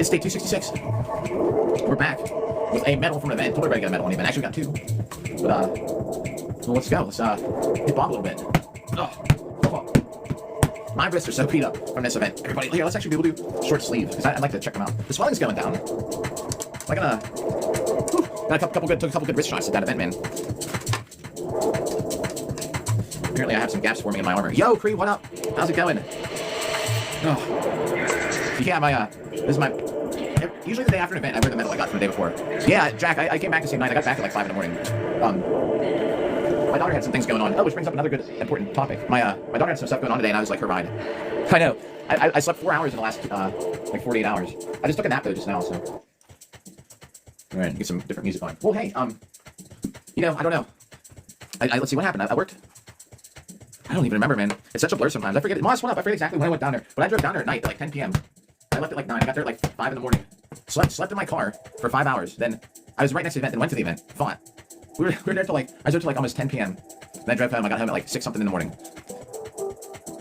It's day 266. We're back with a medal from an event. Told everybody to get a medal on the event. Actually got two. But, well, let's go. Let's hit Bob a little bit. My wrists are so beat up from this event. Everybody, here, let's actually be able to do short sleeve, because I'd like to check them out. The swelling's going down. I'm gonna... Got took a couple good wrist shots at that event, man. Apparently I have some gaps forming in my armor. Yo, Cree, what up? How's it going? Oh. Yeah, this is my... Usually the day after an event, I wear the medal I got from the day before. Yeah, Jack, I came back the same night. I got back at like 5 in the morning. My daughter had some things going on. Oh, which brings up another good, important topic. My daughter had some stuff going on today, and I was like her ride. I know. I slept 4 hours in the last, like 48 hours. I just took a nap, though, just now, so... All right, get some different music on. Well, hey, you know, I don't know. Let's see, what happened? I worked... I don't even remember, man. It's such a blur sometimes. I forget. Moss, what up? I forget exactly when I went down there. But I drove down there at night, at like 10 p.m. I left at like 9. I got there at like 5 in the morning. Slept in my car for 5 hours. Then I was right next to the event, then went to the event. Fought. We were there till like... I was there till like almost 10 p.m. Then I drove home. I got home at like 6 something in the morning.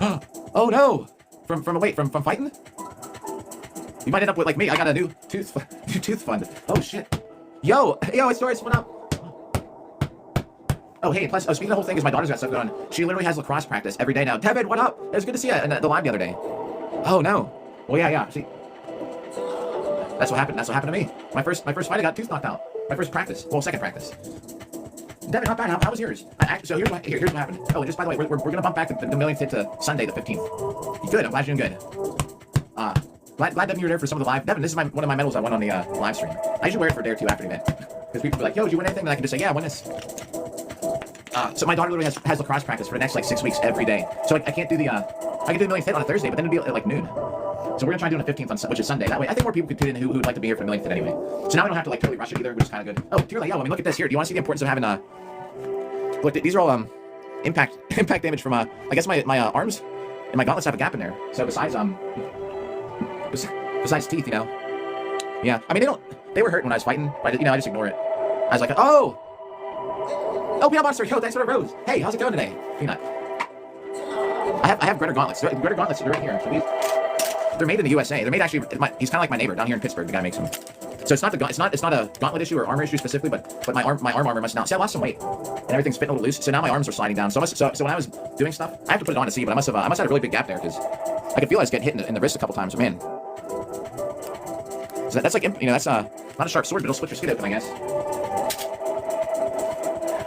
Oh, no! From fighting? You might end up with like me. I got a new tooth fund. Oh, shit. Yo, it's Doris. What up? Oh, hey, plus, speaking of the whole thing is my daughter's got stuff going on. She literally has lacrosse practice every day now. Tevin, what up? It was good to see you in the live the other day. Oh, no. Well, yeah. See, that's what happened. That's what happened to me. My first fight, I got tooth knocked out. My first practice. Well, second practice. Devin, not bad. How was yours? So here's what happened. Oh, and just by the way, we're gonna bump back the millionth hit to Sunday the 15th. Good. I'm glad you're doing good. Glad Devin, you were there for some of the live. Devin, this is one of my medals I won on the live stream. I usually wear it for a day or two after the event, because people be like, "Yo, did you win anything?" And I can just say, "Yeah, I won this." So my daughter literally has lacrosse practice for the next like 6 weeks every day. So I can't do the I can do the millionth hit on a Thursday, but then it'd be at like noon. So we're gonna try doing the 15th on which is Sunday. That way, I think more people could tune in who would like to be here for the millionth hit anyway. So now we don't have to like totally rush it either, which is kind of good. Oh, you're like, yo, I mean, look at this here. Do you want to see the importance of having look, these are all impact damage from I guess my arms and my gauntlets have a gap in there. So besides teeth, you know. Yeah, I mean they were hurt when I was fighting, but I just ignore it. I was like, oh, Peanut Monster, yo, thanks for the rose. Hey, how's it going today, Peanut? I have Greta gauntlets. Greta gauntlets are right here. So they're made in the USA. They're made actually. He's kind of like my neighbor down here in Pittsburgh. The guy makes them. So it's not a gauntlet issue or armor issue specifically, but my arm armor must now. See, I lost some weight and everything's fitting a little loose. So now my arms are sliding down. So when I was doing stuff, I have to put it on to see. But I must have had a really big gap there because I could feel I was getting hit in the wrist a couple times. But man, so that's like that's not a sharp sword, but it'll split your skin open, I guess.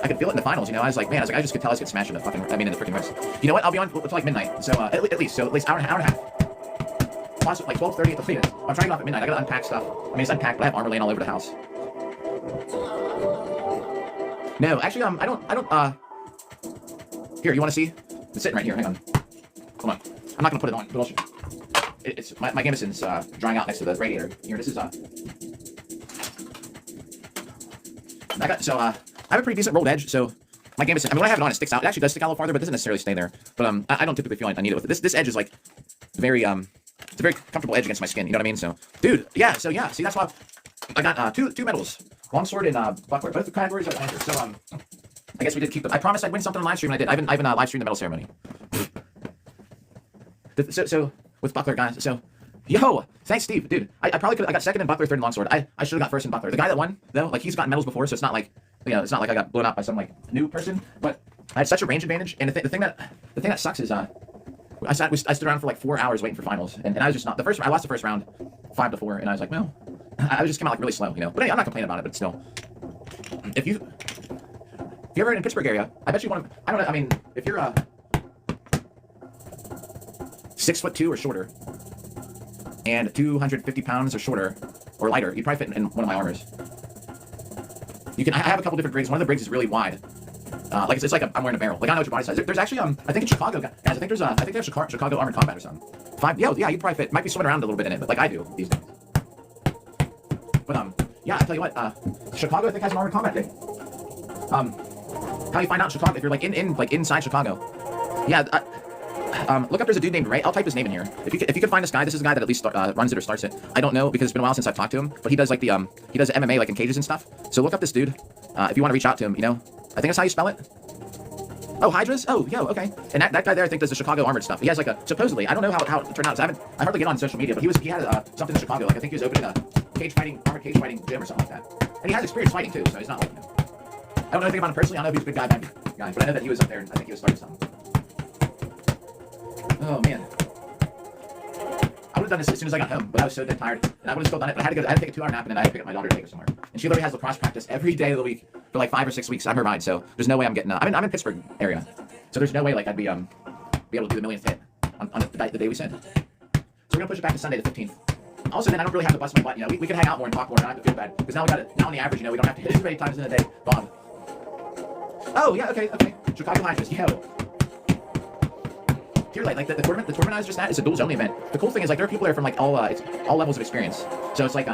I could feel it in the finals, I was like, man, I just could tell I was getting smashed in the freaking wrist. You know what? I'll be on until like midnight. So at least hour and a half. Plus like 12:30 at the latest. I'm trying to get off at midnight. I gotta unpack stuff. I mean, it's unpacked, but I have armor laying all over the house. No, actually, I don't. Here, you want to see? It's sitting right here. Hang on. Hold on. I'm not gonna put it on, but I'll show you. It's my Gameson's drying out next to the radiator. Here, this is I have a pretty decent rolled edge, so my Gameson, I mean, when I have it on, it sticks out. It actually does stick out a little farther, but it doesn't necessarily stay there. But I don't typically feel like I need it with it. This edge is like very it's a very comfortable edge against my skin. You know what I mean? So, dude, yeah. So yeah, see, that's why I got two medals, longsword and buckler. Both the categories are entered. So I guess we did keep them. I promised I'd win something on live stream, and I did. I haven't live streamed the medal ceremony. So with buckler, guys. So. Yo, thanks, Steve. Dude, I probably could. I got second in buckler, third in longsword. I should have got first in buckler. The guy that won, though, like he's gotten medals before, so it's not like it's not like I got blown out by some like new person. But I had such a range advantage, and the thing that sucks is I stood around for like 4 hours waiting for finals, and I was just not the first. I lost the first round, 5-4, and I was like, well, I just came out like really slow, But anyway, I'm not complaining about it, but still, if you ever in the Pittsburgh area, I bet you want to. I don't know. I mean, if you're 6'2" or shorter. And 250 pounds or shorter, or lighter, you'd probably fit in one of my armors. I have a couple different brigs. One of the brigs is really wide. Like it's like I'm wearing a barrel. Like I don't know what your body size. There's actually I think in Chicago, guys. I think they have Chicago Armored Combat or something. 5. Yeah, you'd probably fit. Might be swimming around a little bit in it, but like I do these days. But yeah, I tell you what, Chicago I think has an Armored Combat day. How you find out Chicago if you're like inside Chicago? Yeah. Look up, there's a dude named Ray. I'll type his name in here. If you could find this guy, this is a guy that at least runs it or starts it. I don't know because it's been a while since I've talked to him, but he does like he does MMA like in cages and stuff. So look up this dude if you want to reach out to him. I think that's how you spell it. Oh, Hydras? Oh, yo, okay. And that guy there, I think, does the Chicago armored stuff. He has like a, supposedly, I don't know how it turned out. I hardly get on social media, but he had something in Chicago. Like, I think he was opening a armored cage fighting gym or something like that. And he has experience fighting too, so he's not like, I don't know anything about him personally. I don't know if he's a good guy, but I know that he was up there and I think he was starting something. Oh, man. I would have done this as soon as I got home, but I was so dead tired. And I would have still done it, but I had to take a 2-hour nap and then I had to pick up my daughter to take her somewhere. And she literally has lacrosse practice every day of the week for like 5 or 6 weeks. I'm her ride, so there's no way I'm getting I'm in Pittsburgh area. So there's no way like I'd be able to do the millionth hit on the day we said. So we're gonna push it back to Sunday the 15th. Also, then I don't really have to bust my butt. You know, we can hang out more and talk more and I don't have to feel bad. Because now on the average, you know, we don't have to hit as many times in a day. Bob. Oh, yeah, okay. Chicago Hydras, yo. Here, like the tournament I was just at is a duels only event. The cool thing is, like, there are people there from, like, all levels of experience. So it's like,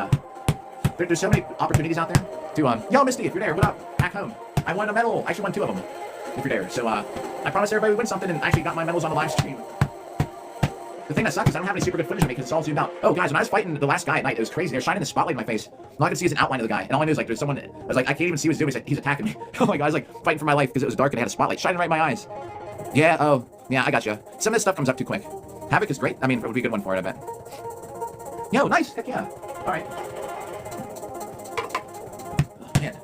there's so many opportunities out there to, yo, Misty, if you're there, what up? Back home. I won a medal. I actually won 2 of them, if you're there. So, I promised everybody would win something and actually got my medals on the live stream. The thing that sucks is I don't have any super good footage of me because it's all zoomed out. Oh, guys, when I was fighting the last guy at night, it was crazy. They were shining the spotlight in my face. All I could see is an outline of the guy. And all I knew is, like, there's someone, I was like, I can't even see what he's doing. He's attacking me. Oh my God, I was, like, fighting for my life because it was dark and I had a spotlight shining right in my eyes. Yeah, oh, yeah, I gotcha. Some of this stuff comes up too quick. Havoc is great. I mean, it would be a good one for it, I bet. Yo, nice. Heck yeah. All right. Oh, man.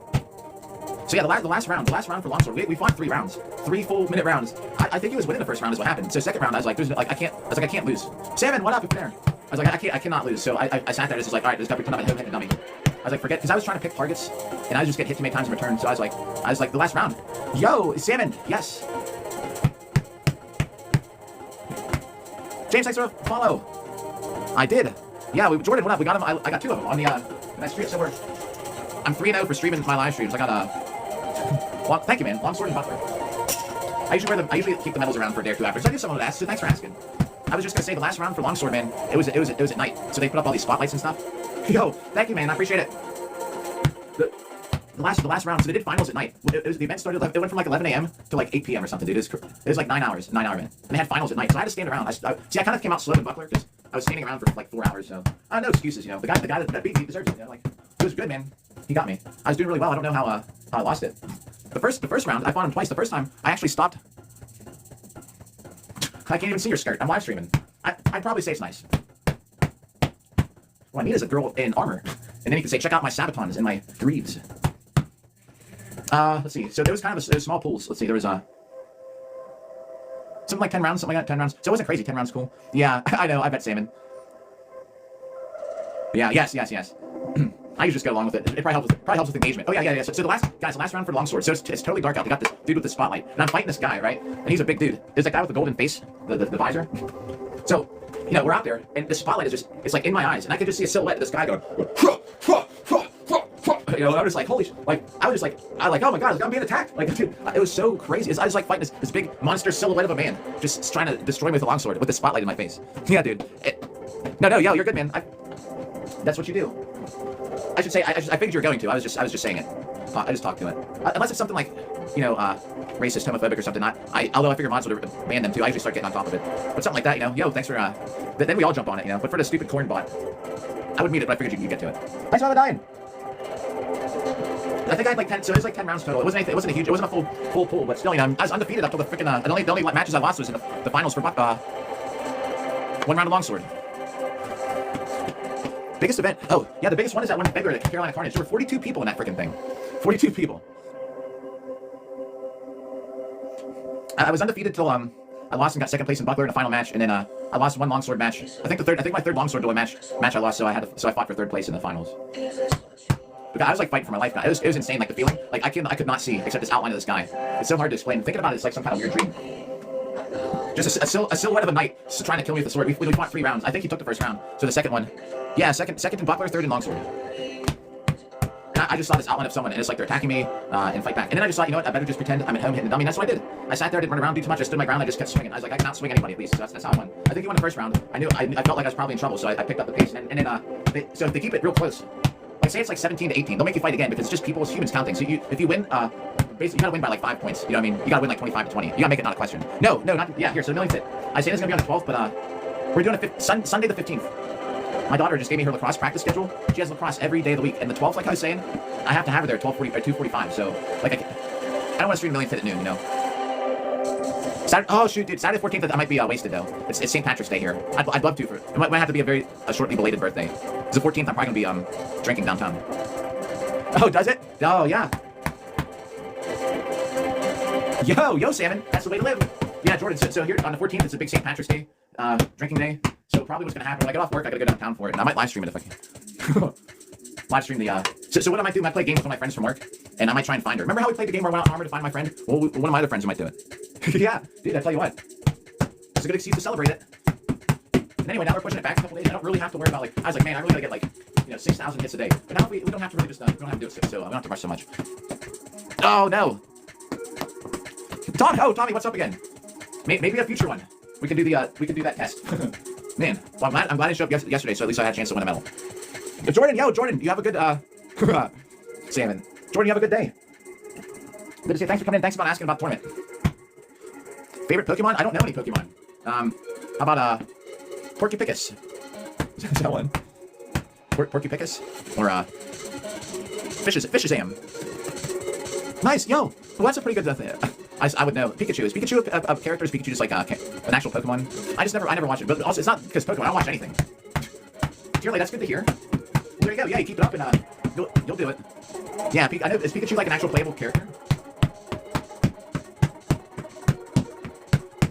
So, yeah, the last round for longsword, we fought 3 rounds. 3 full-minute rounds. I think he was winning the first round is what happened. So second round, I was like, I can't lose. Salmon, what up if you're there? I was like, I cannot lose. So I sat there, just like, all right, this guy pretend I'm hit the dummy. I was like, forget, because I was trying to pick targets, and I just get hit too many times in return. So I was like, the last round. Yo, Salmon, yes. James, thanks for follow. I did. Yeah, Jordan, what up? We got him. I got 2 of them on the nice stream. So I'm 3-0 for streaming my live streams. I got thank you, man. Longsword and Butler. I usually keep the medals around for a day or 2 after. So I knew someone would ask, so thanks for asking. I was just gonna say the last round for longsword, man. It was at night, so they put up all these spotlights and stuff. Yo, thank you, man. I appreciate it. The last round, so they did finals at night. The event started, it went from like 11 a.m. to like 8 p.m. or something, dude. It was like 9 hours, 9-hour event. And they had finals at night, so I had to stand around. I kind of came out slow in Buckler because I was standing around for like 4 hours, so no excuses, you know. The guy that beat me, he deserves it, you know. Like, it was good, man. He got me. I was doing really well. I don't know how I lost it. The first round, I fought him twice. The first time, I actually stopped. I can't even see your skirt. I'm live streaming. I'd probably say it's nice. What I need is a girl in armor. And then you can say, check out my sabatons and my greaves. Let's see. So there was kind of small pools. Let's see. There was something like 10 rounds, something like that, 10 rounds. So it wasn't crazy. 10 rounds cool. Yeah, I know. I bet Salmon. Yeah, yes. I usually just go along with it. It probably helps with engagement. Oh yeah. So the last round for longsword. So it's totally dark out. They got this dude with the spotlight, and I'm fighting this guy, right? And he's a big dude. There's that guy with the golden face, the visor. So, you know, we're out there, and the spotlight is it's like in my eyes, and I could just see a silhouette of this guy going. You know, I was just like, holy, I was like, oh my God, I'm being attacked. Like, dude, it was so crazy. I was like fighting this big monster silhouette of a man, just trying to destroy me with a longsword with the spotlight in my face. Yeah, dude. No, yo, you're good, man. That's what you do. I should say, I figured you were going to. I was just saying it. I just talked to it. Unless it's something like, you know, racist, homophobic or something. Although I figure mods would ban them too. I usually start getting on top of it. But something like that, you know. Yo, thanks for, then we all jump on it, you know. But for the stupid corn bot, I would meet it, but I figured you'd get to it. Thanks for dying. I think I had like 10, so it was like 10 rounds total. It wasn't a full pool, but still, you know, I was undefeated up till the freaking, the only matches I lost was in the finals for, 1 round of longsword. Biggest event. Oh, yeah, the biggest one is that one in February, the Carolina Carnage. There were 42 people in that freaking thing. 42 people. I was undefeated till I lost and got second place in Buckler in the final match, and then I lost 1 longsword match. I think my third longsword duel match I lost, so I fought for 3rd place in the finals. But I was like fighting for my life. It was insane, like the feeling. Like I could not see except this outline of this guy. It's so hard to explain. Thinking about it, it's like some kind of weird dream. Just a silhouette of a knight trying to kill me with the sword. We fought 3 rounds. I think he took the first round. So the second one, yeah, second in Buckler, 3rd in longsword. And I just saw this outline of someone, and it's like they're attacking me and fight back. And then I just thought, you know what? I better just pretend I'm at home hitting the dummy. And that's what I did. I sat there, didn't run around, do too much. I stood my ground. I just kept swinging. I was like, I cannot swing anybody at least. So that's how I won. I think he won the first round. I felt like I was probably in trouble, so I picked up the pace. And then so if they keep it real close. Like say it's like 17 to 18, they'll make you fight again because it's just people, it's humans counting. So if you win, basically you gotta win by like 5 points. You know what I mean? You gotta win like 25 to 20. You gotta make it not a question. No, not yeah. Here, so the millionth hit. I say this is gonna be on the 12th, but we're doing it Sunday the 15th. My daughter just gave me her lacrosse practice schedule. She has lacrosse every day of the week, and the 12th, like I was saying, I have to have her there at 12:40 or 2:45. So like I don't want to stream a millionth hit at noon, you know. Oh shoot, dude! Saturday 14th, I might be wasted though. It's St. Patrick's Day here. I'd love to. It might have to be a shortly belated birthday. It's the 14th. I'm probably gonna be drinking downtown. Oh, does it? Oh yeah. Yo, Salmon. That's the way to live. Yeah, Jordan. So here on the 14th, it's a big St. Patrick's Day drinking day. So probably what's gonna happen when I get off work, I gotta go downtown for it, and I might live stream it if I can. Live stream the. So what I might do, I might play a game with one of my friends from work, and I might try and find her. Remember how we played the game where I went out armor to find my friend? Well, one of my other friends might do it. Yeah, dude, I tell you what, it's a good excuse to celebrate it. And anyway, now we're pushing it back a couple days. I don't really have to worry about I was like, man, I really gotta get 6,000 hits a day. But now we don't have to really we don't have to do it, so we don't have to rush so much. Oh no, Tommy, what's up again? Maybe a future one. We can do that test. Man, well, I'm glad I showed up yesterday, so at least I had a chance to win a medal. Jordan, you have a good Salmon. Jordan, you have a good day. Good to say thanks for coming in. Thanks for asking about the tournament. Favorite Pokemon? I don't know any Pokemon. How about Porcupicus? Is that one? Porcupicus? Or Fishazam. Nice, yo. Well, that's a pretty good thing. I would know. Pikachu. Is Pikachu a character? Is Pikachu just like an actual Pokemon? I never watched it. But also, it's not because Pokemon. I don't watch anything. Surely, that's good to hear. Well, there you go. Yeah, you keep it up and you'll do it. Yeah, I know. Is Pikachu like an actual playable character?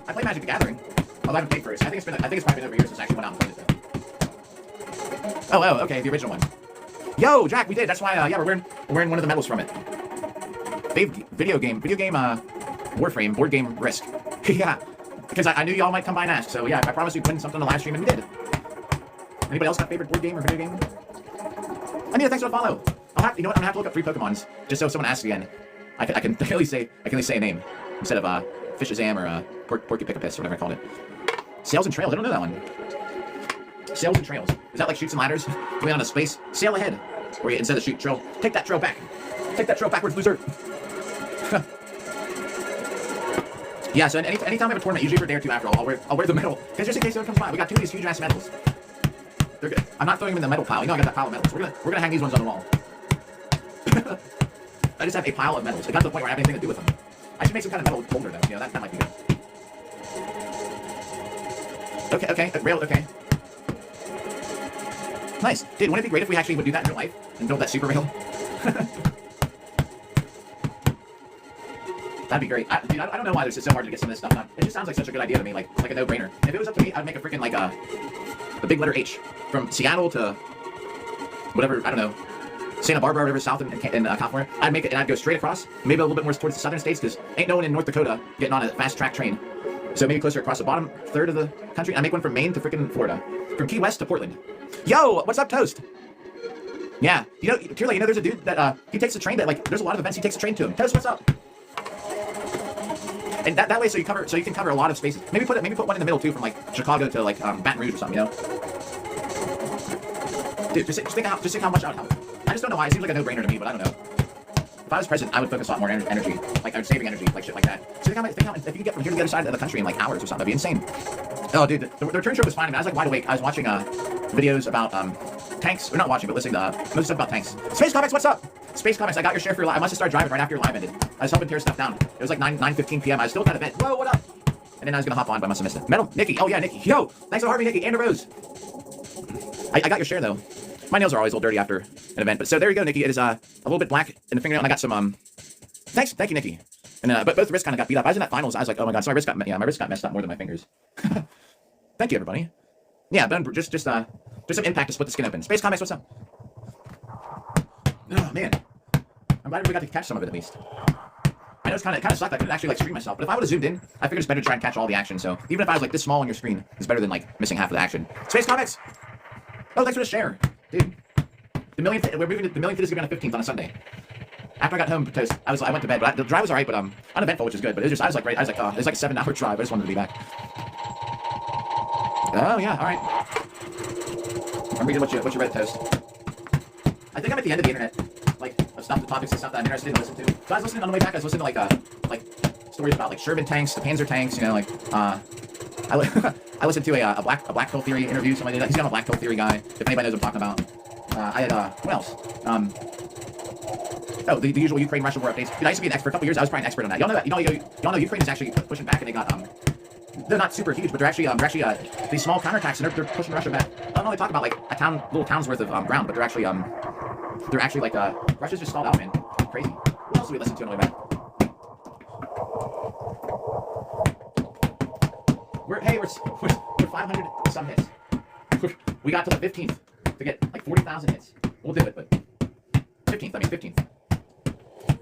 I play Magic the Gathering. Although I haven't played first. I think it's probably been over years since I actually went out and played it though. Oh, okay, the original one. Yo, Jack, we did. That's why. Yeah, we're wearing one of the medals from it. Video game, Warframe, board game Risk. Yeah, because I knew y'all might come by and ask. So yeah, I promised we'd win something on the live stream, and we did. Anybody else got a favorite board game or video game? Anita, thanks for the follow. You know what? I'm gonna have to look up 3 Pokemons just so if someone asks again, I can at least say a name instead of Fishazam or Porcupicus or whatever I called it. Sails and Trails. I don't know that one. Sails and Trails. Is that like Chutes and Ladders? Going on a space. Sail ahead. Or instead of shoot trail, take that trail back. Take that trail backwards, loser. Yeah. So anytime I have a tournament, usually for a day or two after, I'll wear the medal because just in case someone comes by, we got 2 of these huge ass medals. They're good. I'm not throwing them in the medal pile. You know I got that pile of medals. We're gonna hang these ones on the wall. I just have a pile of medals. It got to the point where I have anything to do with them. I should make some kind of medal holder though. You know, that might be good. Okay. Rail. Okay. Nice. Dude, wouldn't it be great if we actually would do that in real life and build that super rail? That'd be great. Dude, I don't know why this is so hard to get some of this stuff done. It just sounds like such a good idea to me, like a no-brainer. If it was up to me, I'd make a freaking the big letter H from Seattle to whatever, I don't know, Santa Barbara, whatever, south in California. I'd make it and I'd go straight across, maybe a little bit more towards the southern states because ain't no one in North Dakota getting on a fast track train. So maybe closer across the bottom third of the country. I make one from Maine to freaking Florida, from Key West to Portland. Yo, what's up, Toast? Yeah, Curly, there's a dude that he takes a train that there's a lot of events he takes a train to him. Toast, what's up? And that way, so you can cover a lot of spaces. Maybe put one in the middle too, from Chicago to Baton Rouge or something, you know? Dude, just think how much I would help. I just don't know why. It seems like a no-brainer to me, but I don't know. If I was president, I would focus a lot more energy, I would saving energy, shit like that. So think how if you could get from here to the other side of the country in hours or something, that'd be insane. Oh, dude, the return trip was fine. I mean, I was wide awake. I was watching videos about tanks, or not watching, but listening to most stuff about tanks. Space Comics, what's up? Space Comics, I got your share for your live. I must have started driving right after your live ended. I was helping tear stuff down. It was 9:15 p.m. I was still kind of bent. Whoa, what up? And then I was gonna hop on, but I must have missed it. Metal, Nikki. Oh yeah, Nikki. Yo, thanks for Harvey, Nikki, and a Rose. I got your share though. My nails are always a little dirty after an event, but so there you go, Nikki. It is a little bit black in the fingernail, and I got some thank you, Nikki. And but both wrists kind of got beat up. I was in that finals. I was like, oh my god, so my wrist got messed up more than my fingers. Thank you, everybody. Yeah, but just some impact to split the skin open. Space Comics, what's up? Oh man, I'm glad we got to catch some of it at least. I know it kind of sucked. I couldn't actually stream myself, but if I would have zoomed in, I figured it's better to try and catch all the action. So even if I was this small on your screen, it's better than missing half of the action. Space Comics. Oh, thanks for the share, dude. The millionth is gonna be on the 15th on a Sunday. After I got home, Toast, I went to bed, but the drive was alright, but uneventful, which is good. But it was just it was like a 7-hour drive. I just wanted to be back. Oh yeah, all right. I'm reading what you read, Toast. I think I'm at the end of the internet, of stuff, the topics and stuff that I'm interested in to listen to. So I was listening on the way back. I was listening to stories about Sherman tanks, the Panzer tanks. You know, I listened to a black pill theory interview. Somebody he's got a black pill theory guy. If anybody knows what I'm talking about. I had what else? Oh, the usual Ukraine-Russia war updates. Dude, I used to be an expert for a couple years. I was probably an expert on that. Y'all know that. Y'all know Ukraine is actually pushing back, and they got they're not super huge, but they're actually these small counterattacks, and they're pushing Russia back. I don't know. They talk about like little town's worth of ground, but they're actually like Russia's just stalled out, man. Crazy. What else do we listen to on the way back? We're 500 some hits. We got to the 15th to get like 40,000 hits. We'll do it, but 15th. I mean 15th.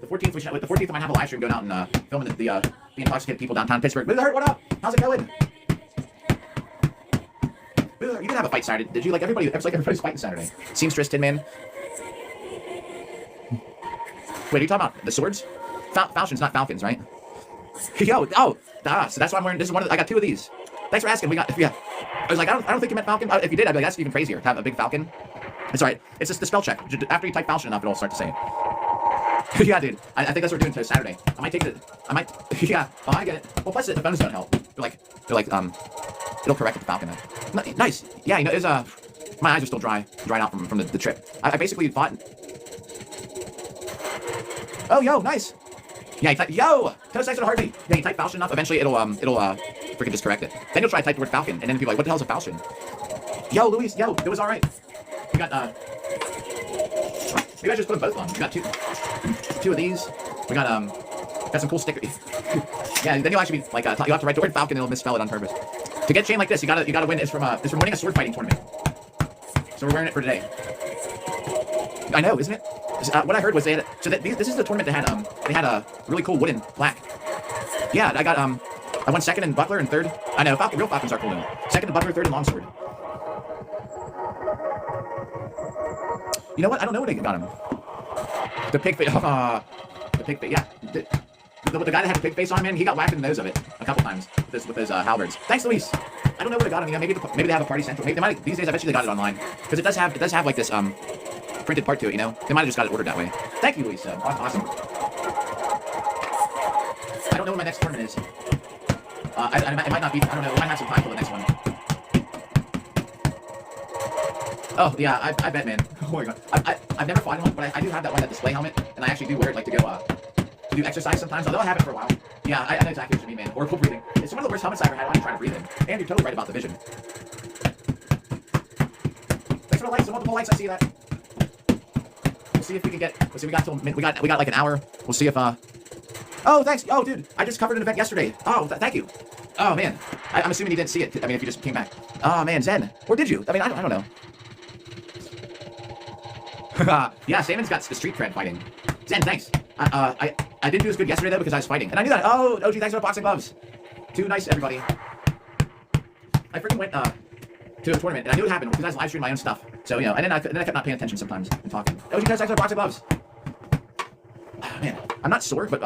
The 14th, I might have a live stream going out and filming the intoxicated people downtown Pittsburgh. Boozer, what up? How's it going? Boozer, you didn't have a fight Saturday, did you? Like everybody, it was like everybody's fighting Saturday. Seamstress, Tin Man. Wait, are you talking about the swords? Falchions, not falcons, right? Yo, so that's why I'm wearing. This is one. I got two of these. Thanks for asking. I was like, I don't think you meant falcon. If you did, I'd be like, that's even crazier. Have a big falcon. It's alright. It's just the spell check. After you type falchion enough, it'll start to say it. Yeah, dude. I think that's what we're doing today, Saturday. I might take it. Yeah. Oh, I get it. Well, plus the bonus don't help. They're like, it'll correct the falcon. Nice. Yeah, you know, it's my eyes are still dried out from the trip. I basically fought. Oh, yo, nice. Yeah, you type, yo, Toast X with a heartbeat. Yeah, you type falchion enough, eventually it'll freaking just correct it. Then you'll try to type the word falcon, and then people are like, what the hell's a falchion? Yo, Luis, yo, it was alright. We got, maybe I just put them both on. We got two of these. We got some cool stickers. Yeah, then you'll actually be like, you'll have to write the word falcon, and it'll misspell it on purpose. To get chain like this, you gotta win. It's from winning a sword fighting tournament. So we're wearing it for today. I know, isn't it? What I heard was this is the tournament that had a really cool wooden plaque. Yeah, I won second in buckler and third. I know, real falcons are cool though. Second in buckler, third in longsword. You know what? I don't know what they got him. The pig face. The pig face. Yeah. The guy that had the pig face on, man, he got whacked in the nose of it a couple times with his halberds. Thanks, Luis. I don't know where they got him. You know, maybe they have a party central. Maybe they might. These days, I bet you they got it online because it does have like this printed part to it. You know, they might have just got it ordered that way. Thank you, Luis. Awesome. I don't know when my next tournament is. It might not be. I don't know. We might have some time for the next one. Oh yeah, I bet, man. Oh my god. I've never fought in one, but I do have that one, that display helmet, and I actually do wear it like to go to do exercise sometimes. Although I have it for a while. Yeah, I know exactly what you mean, man. Horrible breathing. It's one of the worst helmets I ever had when I'm trying to breathe in. And you're totally right about the vision. Thanks for the lights. The multiple lights. I see that. We'll see if we can get. Let's see. We got like an hour. We'll see if Oh, thanks. Oh, dude, I just covered an event yesterday. Oh, thank you. Oh man, I'm assuming you didn't see it. I mean, if you just came back. Oh man, Zen. Or did you? I mean, I don't know. Yeah, Samon's got the street cred fighting. Zen, thanks. I didn't do as good yesterday though because I was fighting, and I knew that. Oh, OG, thanks for the boxing gloves. Too nice, everybody. I freaking went to a tournament, and I knew it happened because I was live streaming my own stuff. So you know, and then I kept not paying attention sometimes and talking. OG, thanks for the boxing gloves. Oh, man, I'm not sore, but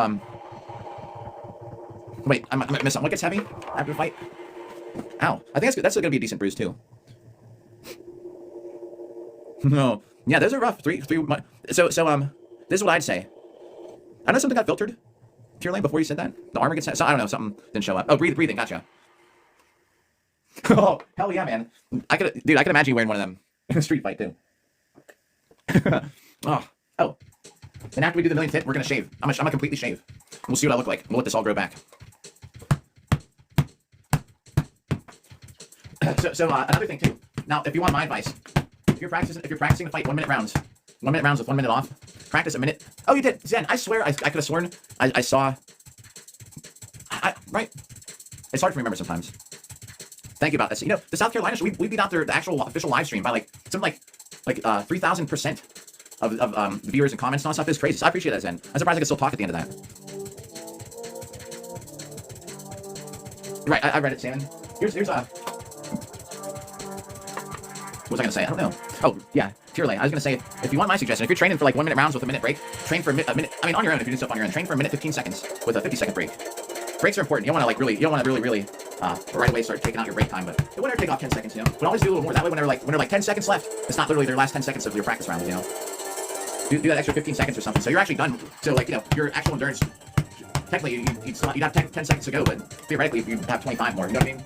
wait, I might miss something. What gets heavy after the fight? Ow, I think that's still gonna be a decent bruise too. No. Yeah, those are rough. So this is what I'd say. I know something got filtered. Pure lane before you said that. The armor gets. So I don't know. Something didn't show up. Oh, breathing. Gotcha. Oh hell yeah, man. I could imagine you wearing one of them in a street fight too. Oh. And after we do the millionth hit, we're gonna shave. I'm gonna completely shave. We'll see what I look like. We'll let this all grow back. So another thing too. Now, if you want my advice. If you're practicing to fight 1 minute rounds with 1 minute off, practice a minute. Oh, you did, Zen. I swear, I could have sworn I saw. Right. It's hard to remember sometimes. Thank you about this. You know, the South Carolina show, we beat out the actual official live stream by like something like 3,000% of the viewers and comments and all that stuff. Is crazy. So I appreciate that, Zen. I'm surprised I could still talk at the end of that. Right. I read it, Salmon. Here's what was I gonna say? I don't know. Oh, yeah, pure lane. I was gonna say, if you want my suggestion, if you're training for like 1 minute rounds with a minute break, train for a minute. I mean, on your own, if you're doing stuff on your own, train for a minute 15 seconds with a 50-second break. Breaks are important. You don't want to really right away start taking out your break time, but you want to take off 10 seconds, you know. But always do a little more. That way, when they're like 10 seconds left, it's not literally their last 10 seconds of your practice round, you know. Do that extra 15 seconds or something. So you're actually done. So like, you know, your actual endurance. Technically, you'd have 10 seconds to go, but theoretically, you have 25 more. You know what I mean?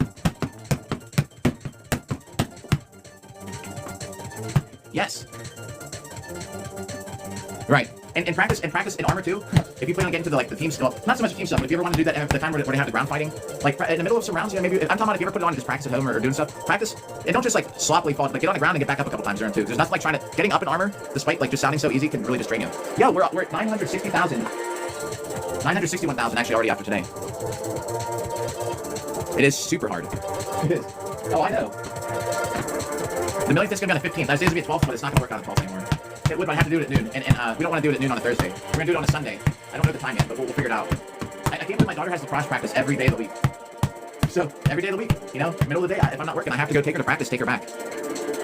Yes. Right. And practice in armor too. If you plan on getting to the team stuff, not so much team stuff, but if you ever want to do that at the time where they have the ground fighting, like in the middle of some rounds, maybe I'm talking about if you ever put it on and just practice at home or doing stuff, practice and don't just like sloppily fall, like get on the ground and get back up a couple times during too. There's nothing like getting up in armor, despite like just sounding so easy, can really just drain you. Yo, we're at 960,000, 961,000 actually already after today. It is super hard. It is. Oh, I know. The millionth is gonna be on the 15th. I was going to be at 12th, but it's not gonna work out at 12th anymore. It would, but I have to do it at noon, and we don't want to do it at noon on a Thursday. We're gonna do it on a Sunday. I don't know the time yet, but we'll figure it out. I can't believe my daughter has lacrosse practice every day of the week. So every day of the week, you know, middle of the day, if I'm not working, I have to go take her to practice, take her back.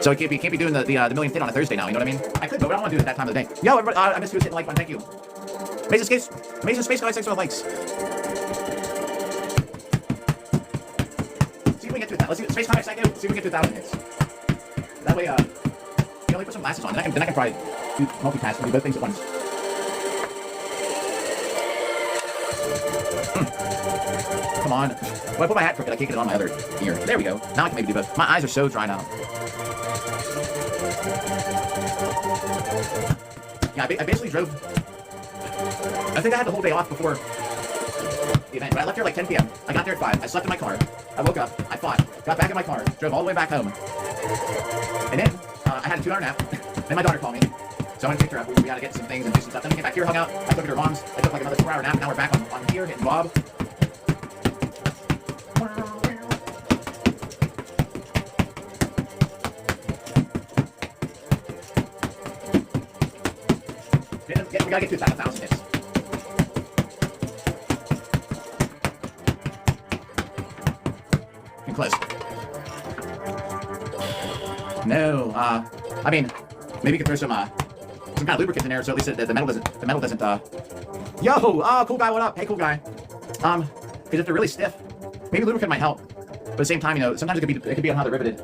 So I can't be doing the millionth hit on a Thursday now. You know what I mean? I could, but I don't want to do it at that time of the day. Yo, everybody, I missed you hitting the like button. Thank you. Amazing Space guys, thanks for the likes. See if we can get to that. Let's do Space Comics. See if we can get to 1,000 hits. That way, you know, put some glasses on, then I can probably do multitask and do both things at once. Come on. Well, I put my hat crooked, I can't get it on my other ear. There we go. Now I can maybe do both. My eyes are so dry now. Yeah, I basically drove. I think I had the whole day off before the event, but I left here like 10 p.m. I got there at 5. I slept in my car. I woke up. I fought. Got back in my car. Drove all the way back home. And then I had a 2-hour nap. Then my daughter called me. So I went to pick her up. We had to get some things and do some stuff. Then we came back here, hung out. I took her to her mom's. I took like another 4-hour nap. Now we're back on here hitting Bob. We gotta get to 1,000 hits. Getting close. No, I mean, maybe you could throw some kind of lubricant in there, so at least the metal doesn't. Yo, cool guy, what up? Hey, cool guy. Because if they're really stiff, maybe lubricant might help. But at the same time, you know, sometimes it could be on how they're riveted.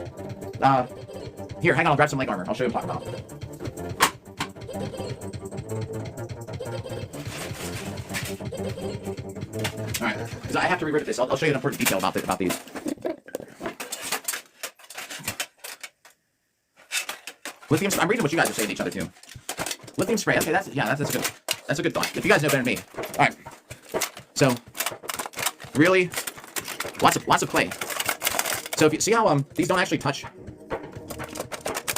Here, hang on, I'll grab some leg armor. I'll show you what I'm talking about. Alright, because I have to re-rivet this. I'll show you an important detail about these. Lithium spray. I'm reading what you guys are saying to each other too. Lithium spray. Okay, that's a good thought. If you guys know better than me. Alright. So really lots of clay. So if you see how these don't actually touch.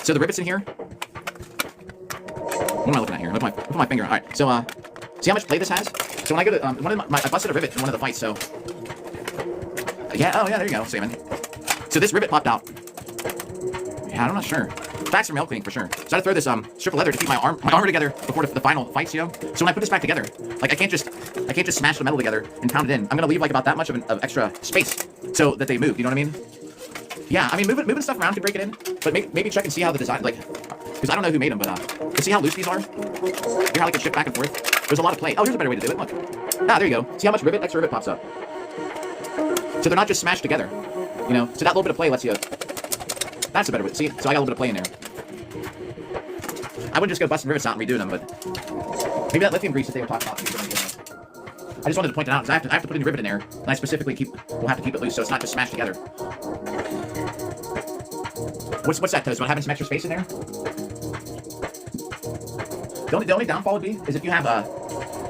So the rivets in here. What am I looking at here? Look at my finger. Alright, so see how much play this has? So when I go to I busted a rivet in one of the fights, so yeah, oh yeah, there you go, Simon. So this rivet popped out. Yeah, I'm not sure. Facts from mail cleaning for sure. So I had to throw this strip of leather to keep my armor together before the final fights, you know. So when I put this back together, like I can't just smash the metal together and pound it in. I'm gonna leave like about that much of extra space so that they move. You know what I mean? Yeah, I mean moving stuff around can break it in, but maybe check and see how the design because I don't know who made them, but see how loose these are. Hear how they can shift back and forth. There's a lot of play. Oh, here's a better way to do it. Look. Ah, there you go. See how much extra rivet pops up. So they're not just smashed together. You know, so that little bit of play lets you. That's a better way. See, so I got a little bit of play in there. I wouldn't just go busting rivets out and redo them, but maybe that lithium grease that they were talking about. I just wanted to point it out because I have to put a new rivet in there, and I specifically will have to keep it loose so it's not just smashed together. What's that, Toast? Want to have some extra space in there? The only downfall would be is if you have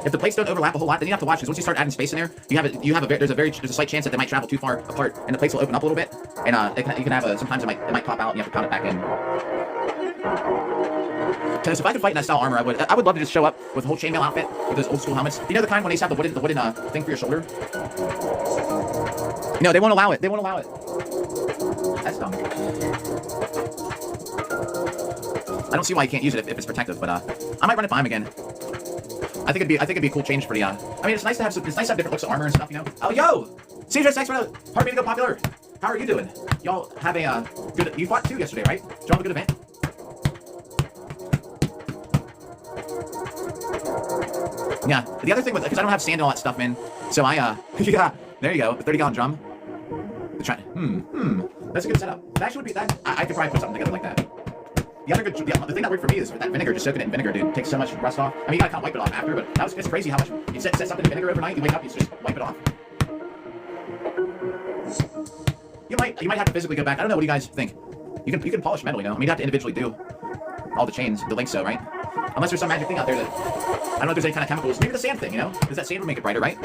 if the plates don't overlap a whole lot, then you have to watch because once you start adding space in there, there's a slight chance that they might travel too far apart and the plates will open up a little bit, and you can have sometimes it might pop out and you have to pound it back in. Because if I could fight in that style armor, I would love to just show up with a whole chainmail outfit with those old school helmets. You know the kind when they have the wooden thing for your shoulder? No, they won't allow it. They won't allow it. That's dumb. I don't see why you can't use it if it's protective, but I might run it by him again. I think it'd be a cool change for the. I mean, it's nice to have different looks of armor and stuff, you know. Oh, yo, CJ, thanks for the Hard Me to Go Popular. How are you doing? Y'all have a good. You fought too yesterday, right? Did y'all have a good event? Yeah. The other thing was because I don't have sand and all that stuff, man. So I yeah, there you go, the 30-gallon drum. That's a good setup. That actually would be that. I could probably put something together like that. The thing that worked for me is that vinegar, just soaking it in vinegar, dude, takes so much rust off. I mean, you gotta kind of wipe it off after, but it's crazy how much you set something in vinegar overnight, you wake up, you just wipe it off. You might have to physically go back. I don't know. What do you guys think? You can polish metal, you know. I mean, you have to individually do. all the chains, the links, so right? Unless there's some magic thing out there that I don't know if there's any kind of chemicals. Maybe the sand thing, you know? Because that sand would make it brighter, right?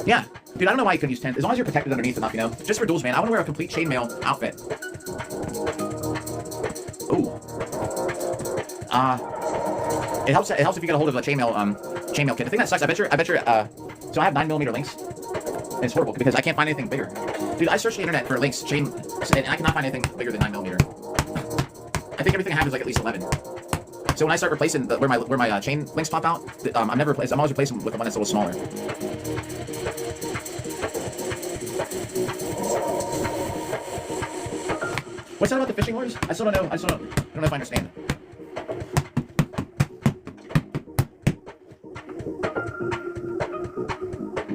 Yeah, dude, I don't know why you couldn't use tint. As long as you're protected underneath enough, you know? Just for duels, man. I want to wear a complete chainmail outfit. Ooh. It helps if you get a hold of a chainmail kit. The thing that sucks, I bet you're, so I have 9mm links. And it's horrible because I can't find anything bigger. Dude, I searched the internet for links, and I cannot find anything bigger than 9mm. I think everything I have is like at least 11. So when I start replacing where my chain links pop out, I'm always replacing with the one that's a little smaller. What's that about the fishing lures? I still don't know. I don't know if I understand.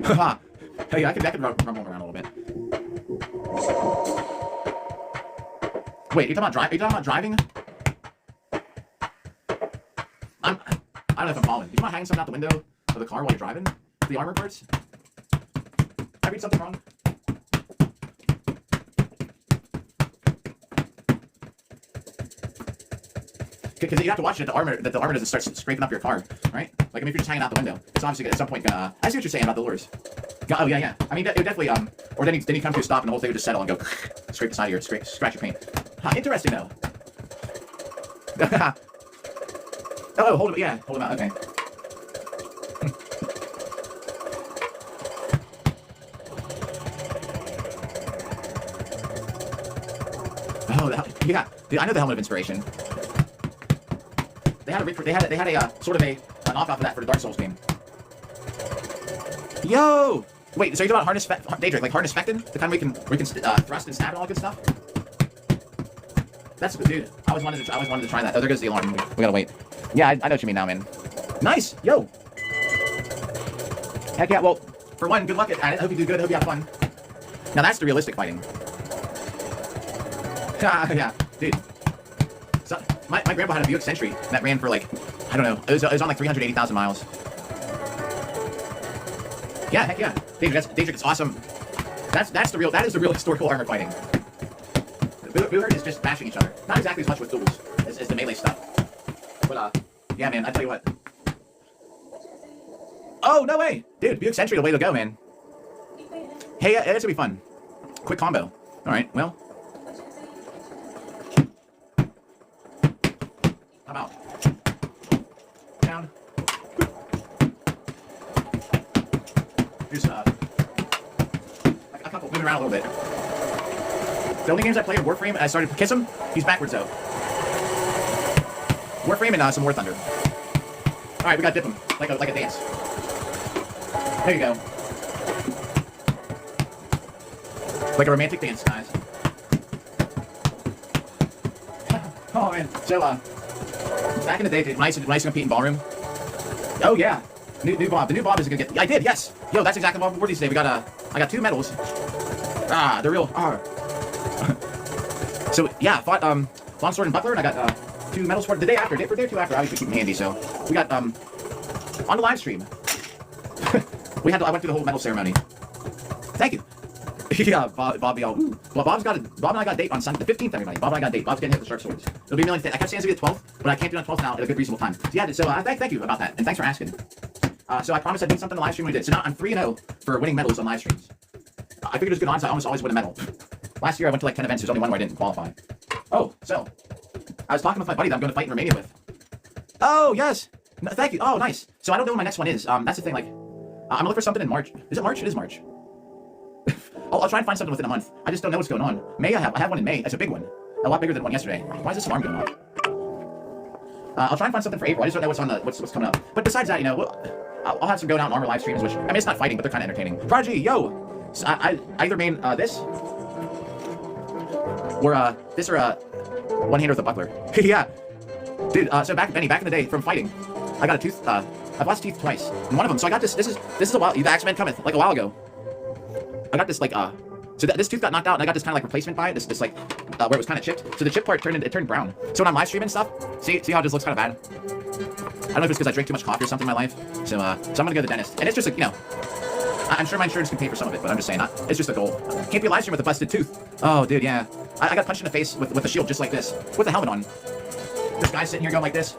Haha. Hey, I could rumble around a little bit. Wait, are you talking about driving? I don't know if I'm following. Do you want to hang something out the window of the car while you're driving? The armor parts? I read something wrong? Because you have to watch it that the armor doesn't start scraping up your car, right? Like, I mean, if you're just hanging out the window, it's obviously at some point gonna... I see what you're saying about the lures. Oh, yeah. I mean, it would definitely, or then you come to a stop and the whole thing would just settle and go scrape the side of your, scratch your paint. Huh, interesting, though. Oh, hold him out, okay. Oh, yeah. Dude, I know the Helmet of Inspiration. They had a sort of a knockoff of that for the Dark Souls game. Yo! Wait, so you're talking about Daedric, like Harness Fectin? The kind where we can thrust and stab and all that good stuff? That's good, dude. I always wanted to try that. Oh, there goes the alarm. We gotta wait. Yeah, I know what you mean now, man. Nice! Yo! Heck yeah, well, for one, good luck at it. I hope you do good. I hope you have fun. Now that's the realistic fighting. Yeah, dude. So, my grandpa had a Buick Century that ran for like, I don't know, it was on like 380,000 miles. Yeah, heck yeah. Daedric is awesome. That is the real historical armor fighting. Booherd is just bashing each other. Not exactly as much with duels as the melee stuff. But yeah, man, I tell you what. Oh, no way! Dude, Buick Century, the way to go, man. Hey, yeah, this will be fun. Quick combo. Alright, well. How about? Down. Here's a couple, moving around a little bit. The only games I play are Warframe, and I started to kiss him. He's backwards, though. Warframe and some War Thunder. Alright, we gotta dip him. Like a dance. There you go. Like a romantic dance, guys. Oh, man. So, back in the day, when I used to compete in ballroom. Oh, yeah. New Bob. The new Bob is gonna get... I did, yes! Yo, that's exactly what we're these today. I got 2 medals. They're real... So, yeah, fought, Longsword and Buckler, and I got, 2 medals for it. The day after, for day 2 after, I obviously keep them handy, so... We got, on the live stream. I went through the whole medal ceremony. Thank you. Yeah, Bobby, well, Bob and I got a date on Sunday, the 15th, everybody. Bob and I got a date. Bob's getting hit with the sharp swords. It'll be really thin. I kept saying it's going to be the 12th, but I can't do it on 12th now at a good reasonable time. So yeah, thank you about that, and thanks for asking. So I promised I'd do something on the live stream when we did. So now I'm 3-0 for winning medals on live streams. I figured it was good odds. I almost always win a medal. Last year I went to like 10 events. There's only one where I didn't qualify. Oh, so I was talking with my buddy that I'm going to fight in Romania with. Oh, yes. No, thank you. Oh, nice. So I don't know when my next one is. That's the thing, like, I'm looking for something in March. Is it March? It is March. I'll try and find something within a month. I just don't know what's going on. May, I have one in May. It's a big one. A lot bigger than the one yesterday. Why is this alarm going off? I'll try and find something for April. I just don't know what's coming up. But besides that, you know, I'll have some Go Down and Armor live streams, which, I mean, it's not fighting, but they're kind of entertaining. Prodigy, yo! So I either main this, or this, or one-hander with a buckler. Yeah. Dude, so back in the day, from fighting, I got a tooth, I've lost teeth twice. And one of them, so I got this is a while, the Axeman cometh, like a while ago. I got this, like, so this tooth got knocked out, and I got this kind of like replacement by it, this like, where it was kind of chipped. So the chip part turned brown. So when I'm live streaming and stuff, see how it just looks kind of bad? I don't know if it's because I drink too much coffee or something in my life. So I'm gonna go to the dentist. And it's just like, you know, I'm sure my insurance can pay for some of it, but I'm just saying, it's just a goal. Can't be a live stream with a busted tooth. Oh, dude, yeah. I got punched in the face with a shield just like this, with a helmet on. This guy's sitting here going like this,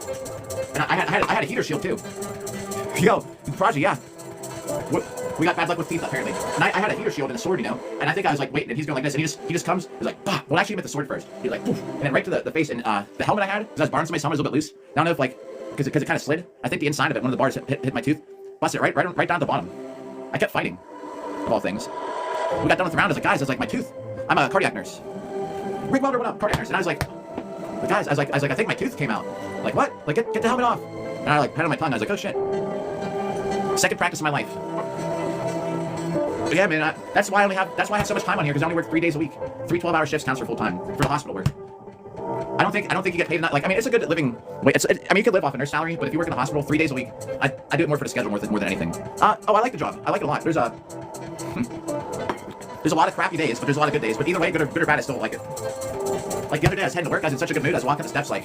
and I had a heater shield too. Yo, Prodigy, yeah. We got bad luck with teeth apparently, and I had a heater shield and a sword, you know, and I think I was like waiting, and he's going like this, and he just comes, he's like, bah. Well, actually, he meant the sword first. He's like, poof, and then right to the face, and the helmet I had, because I was borrowing somebody's helmet, was a little bit loose. I don't know if like, because it kind of slid. I think the inside of it, one of the bars hit my tooth, busted it right down at the bottom. I kept fighting, of all things. We got done with the round. I was like, guys, I was like, my tooth. I'm a cardiac nurse. Rick Welder, what up, cardiac nurse? And I was like, guys, I was like, I think my tooth came out. Like what? Like get the helmet off. And I like had on my tongue. I was like, oh shit. Second practice of my life. But yeah, man. That's why I have so much time on here because I only work 3 days a week. 3 12-hour shifts counts for full time for the hospital work. I don't think you get paid enough. Like I mean, it's a good living. Wait, I mean, you could live off a nurse salary, but if you work in the hospital 3 days a week, I do it more for the schedule more than anything. Oh, I like the job. I like it a lot. There's a lot of crappy days, but there's a lot of good days. But either way, good or bad, I still like it. Like the other day, I was heading to work. I was in such a good mood. I was walking the steps like,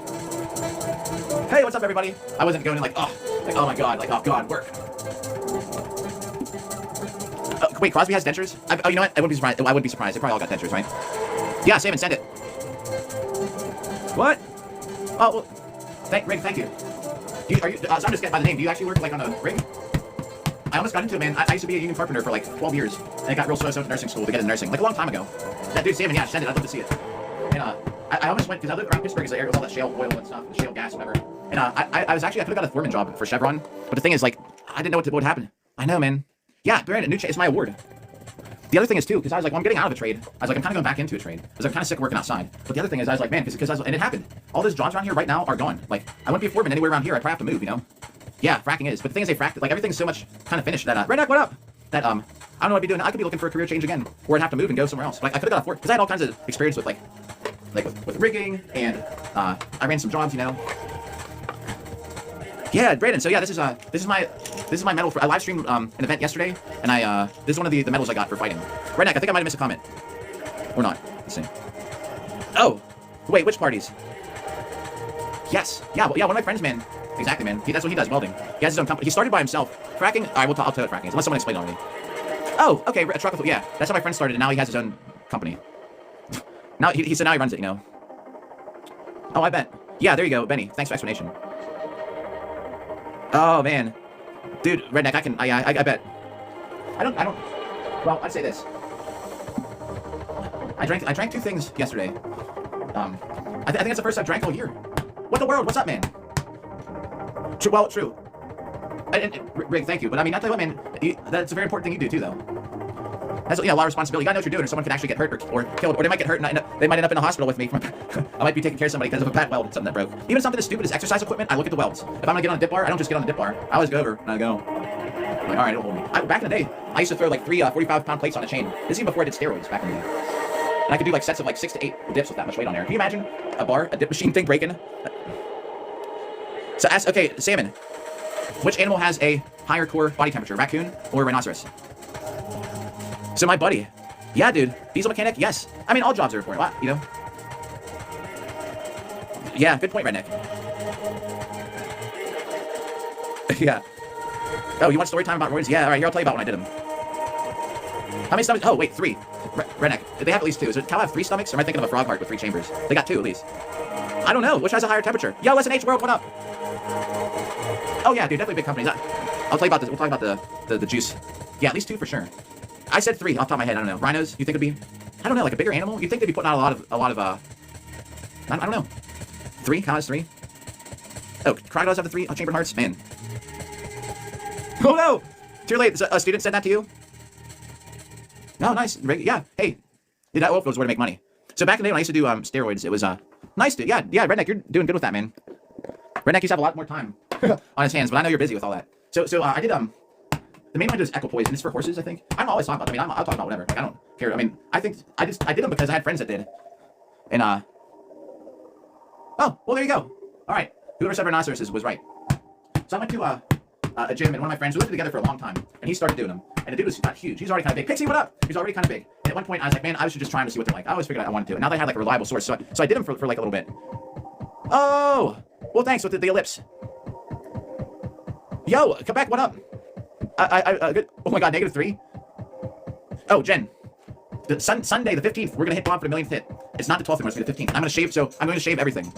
"Hey, what's up, everybody?" I wasn't going in like, oh my god, like, oh god, work. Wait, Crosby has dentures? Oh, you know what? I wouldn't be surprised. They probably all got dentures, right? Yeah, Sam, send it. What? Oh, well, Rig, thank you. So I'm just getting by the name. Do you actually work like on a rig? I almost got into it, man. I used to be a union carpenter for like 12 years, and I got real so to nursing school to get into nursing, like a long time ago. That dude, Sam, yeah, send it. I'd love to see it. And I almost went because I live around Pittsburgh, is the area with all that shale oil and stuff, the shale gas, whatever. And I could have got a foreman job for Chevron, but the thing is, like, I didn't know what would happen. I know, man. Yeah, Brandon, it's my award. The other thing is too, because I was like, well, I'm getting out of a trade. I was like, I'm kind of going back into a trade because I'm kind of sick of working outside. But the other thing is, I was like, man, and it happened. All those jobs around here right now are gone. Like, I wouldn't be a foreman anywhere around here. I'd probably have to move, you know. Yeah, fracking is. But the thing is, they fracked it. Like, everything's so much kind of finished that, Redneck, what up? That, I don't know what I'd be doing. I could be looking for a career change again, or I'd have to move and go somewhere else. Like, I could have got off work because I had all kinds of experience with, with rigging, and, I ran some jobs, you know. Yeah, Brandon, so yeah, this is my medal for, I live streamed, an event yesterday, and this is one of the medals I got for fighting. Redneck, I think I might have missed a comment. Or not. Let's see. Oh! Wait, which parties? Yes. Yeah, well, yeah, one of my friends, man. Exactly, man. That's what he does, welding. He has his own company. He started by himself. Fracking? Alright, I'll tell you what fracking is, unless someone explained it already. Oh, okay, a truck with, yeah. That's how my friend started, and now he has his own company. Now, he said now he runs it, you know. Oh, I bet. Yeah, there you go, Benny. Thanks for explanation. Oh, man. Dude, Redneck, I bet. Well, I'd say this. I drank 2 things yesterday. I think that's the first I've drank all year. What the world? What's up, man? True. Rig, thank you. But I mean, I tell you what, man, that's a very important thing you do too, though. That's, you know, a lot of responsibility. You gotta know what you're doing, or someone can actually get hurt or killed, or they might get hurt and they might end up in the hospital with me. I might be taking care of somebody because of a bad weld, something that broke. Even something as stupid as exercise equipment, I look at the welds. If I'm gonna get on a dip bar, I don't just get on the dip bar. I always go over and I go, I'm like, all right, it'll hold me. Back in the day, I used to throw like 3 45-pound plates on a chain. This is even before I did steroids back in the day. And I could do like sets of like 6 to 8 dips with that much weight on there. Can you imagine a dip machine thing breaking? So okay, Salmon. Which animal has a higher core body temperature, raccoon or rhinoceros? So my buddy. Yeah, dude. Diesel mechanic? Yes. I mean, all jobs are important, you know? Yeah, good point, Redneck. Yeah. Oh, you want story time about roids? Yeah, all right, here, I'll tell you about when I did them. How many stomachs? Oh, wait, 3. Redneck. They have at least 2. Does a cow have 3 stomachs? Or am I thinking of a frog heart with 3 chambers? They got 2 at least. I don't know. Which has a higher temperature? Yo, listen, H World, what up? Oh, yeah, dude, definitely big companies. I'll tell you about this. We'll talk about the juice. Yeah, at least 2 for sure. I said 3 off the top of my head. I don't know. Rhinos, you think it'd be? I don't know, like a bigger animal? You'd think they'd be putting out a lot of I don't know. 3? Cow has 3? Oh, crocodiles have the 3 chambered hearts? Man. Oh no! Too late. A student said that to you? No, nice. Yeah. Hey. Dude, that oil field was where to make money. So back in the day when I used to do steroids, it was nice to, yeah, Redneck, you're doing good with that, man. Redneck used to have a lot more time on his hands, but I know you're busy with all that. So I did the main one is equipoise, and it's for horses, I think. I'm always talking about. I mean, I'll talk about whatever. Like I don't care. I mean, I think I did them because I had friends that did. And oh, well there you go. All right, whoever said rhinoceroses was right. So I went to a gym, and one of my friends, we lived together for a long time, and he started doing them. And the dude was not huge. He's already kind of big. Pixie, what up? He's already kind of big. And at one point, I was like, man, I should just try him to see what they're like. I always figured I wanted to. And now they had like a reliable source, so I did them for like a little bit. Oh, well, thanks with the ellipse. Yo, come back. What up? Good. Oh my God, -3. Oh, Jen. Sunday the 15th, we're gonna hit Bob for the millionth hit. It's not the 12th anymore, it's gonna be the 15th. I'm gonna shave, so I'm going to shave everything.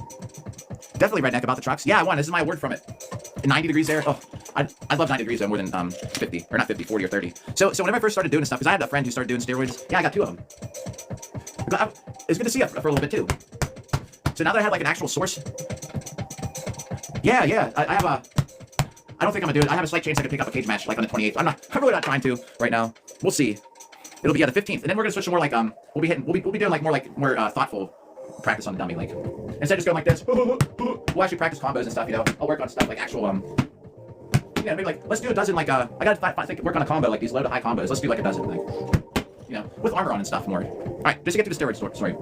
Definitely redneck about the trucks. Yeah, I won. This is my award from it. 90 degrees there. Oh, I love 90 degrees though more than 50 or not 50, 40 or 30. So whenever I first started doing this stuff, because I had a friend who started doing steroids. Yeah, I got 2 of them. But it's good to see it for a little bit too. So now that I have like an actual source. Yeah, I have a. I don't think I'm gonna do it. I have a slight chance I could pick up a cage match like on the 28th. I'm really not trying to right now. We'll see. It'll be the 15th, and then we're gonna switch to more like we'll be doing like more thoughtful practice on the dummy, like instead of just going like this. We'll actually practice combos and stuff. You know, I'll work on stuff like actual yeah, maybe like let's do a dozen like I gotta work on a combo like these low to high combos. Let's do like a dozen like you know with armor on and stuff more. All right, just to get to the steroid story.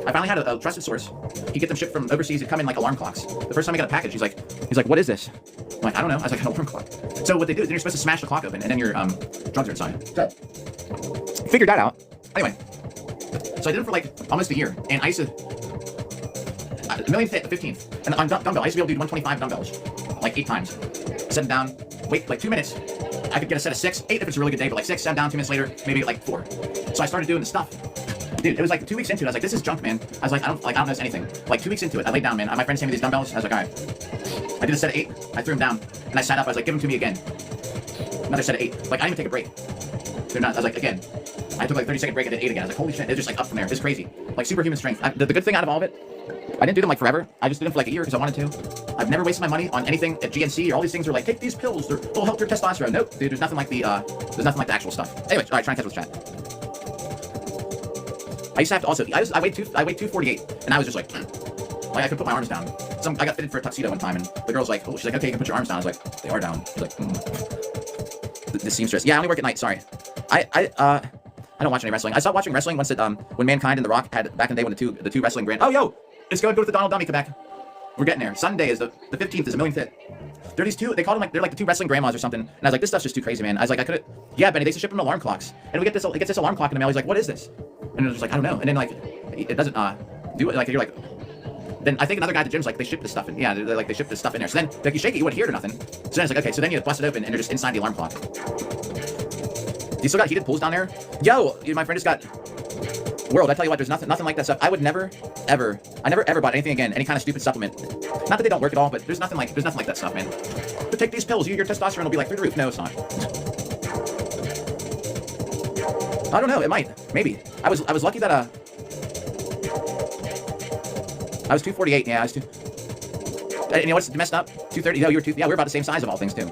I finally had a trusted source. He get them shipped from overseas. They come in like alarm clocks. The first time I got a package, he's like, what is this? I'm like, I don't know. I was like, an alarm clock. So what they do is you're supposed to smash the clock open, and then your drugs are inside. So figured that out. Anyway, so I did it for like almost a year, and I used to a millionth hit, the 15th, and on dumbbell, I used to be able to do 125 dumbbells like 8 times. Set them down, wait like 2 minutes. I could get a set of 6, 8 if it's a really good day, but like 6, 7 down, 2 minutes later, maybe like 4. So I started doing the stuff. Dude, it was like 2 weeks into it. I was like, this is junk, man. I was like, I don't know anything. Like 2 weeks into it, I laid down, man. My friend sent me these dumbbells. I was like, all right. I did a set of 8. I threw them down, and I sat up. I was like, give them to me again. Another set of 8. Like I didn't even take a break. They're not. I was like, again. I took like 30-second break. I did 8 again. I was like, holy shit. It's just like up from there. It's crazy. Like superhuman strength. The good thing out of all of it, I didn't do them like forever. I just did them for like a year because I wanted to. I've never wasted my money on anything at GNC or all these things are like, take these pills. They'll help your testosterone. Nope, dude. There's nothing like the actual stuff. Anyway, all right. Try and catch up with chat. I used to have to also. I weighed 248, and I was just like I could put my arms down. I got fitted for a tuxedo one time, and the girl's like, oh, she's like, okay, you can put your arms down. I was like, they are down. She's like, This seamstress. Yeah, I only work at night. Sorry. I don't watch any wrestling. I stopped watching wrestling once when Mankind and The Rock had back in the day when the two wrestling brands. Oh, yo, let's go with the Donald Dummy. Come back. We're getting there. Sunday is the 15th is a millionth hit. They're these two. They called them like they're like the 2 wrestling grandmas or something. And I was like, this stuff's just too crazy, man. I was like, I couldn't. Yeah, Benny, they ship them alarm clocks, and we get this. It gets this alarm clock in the mail. He's like, what is this? And it was like, I don't know. And then like, it doesn't do it. Like you're like. Then I think another guy at the gym's like, they ship this stuff in. Yeah, they're like they ship this stuff in there. So then like you shake it, you wouldn't hear it or nothing. So then it's like, okay. So then you bust it open, and they're just inside the alarm clock. You still got heated pools down there? Yo, my friend just got. World, I tell you what, there's nothing like that stuff. I would never, ever, I never ever bought anything again, any kind of stupid supplement. Not that they don't work at all, but there's nothing like that stuff, man. But take these pills, your testosterone will be like through the roof. No, it's not. I don't know, it might, maybe. I was lucky that I was 248. Yeah, I was and you know what's messed up? 230. No, you're 2. Yeah, we're about the same size of all things too.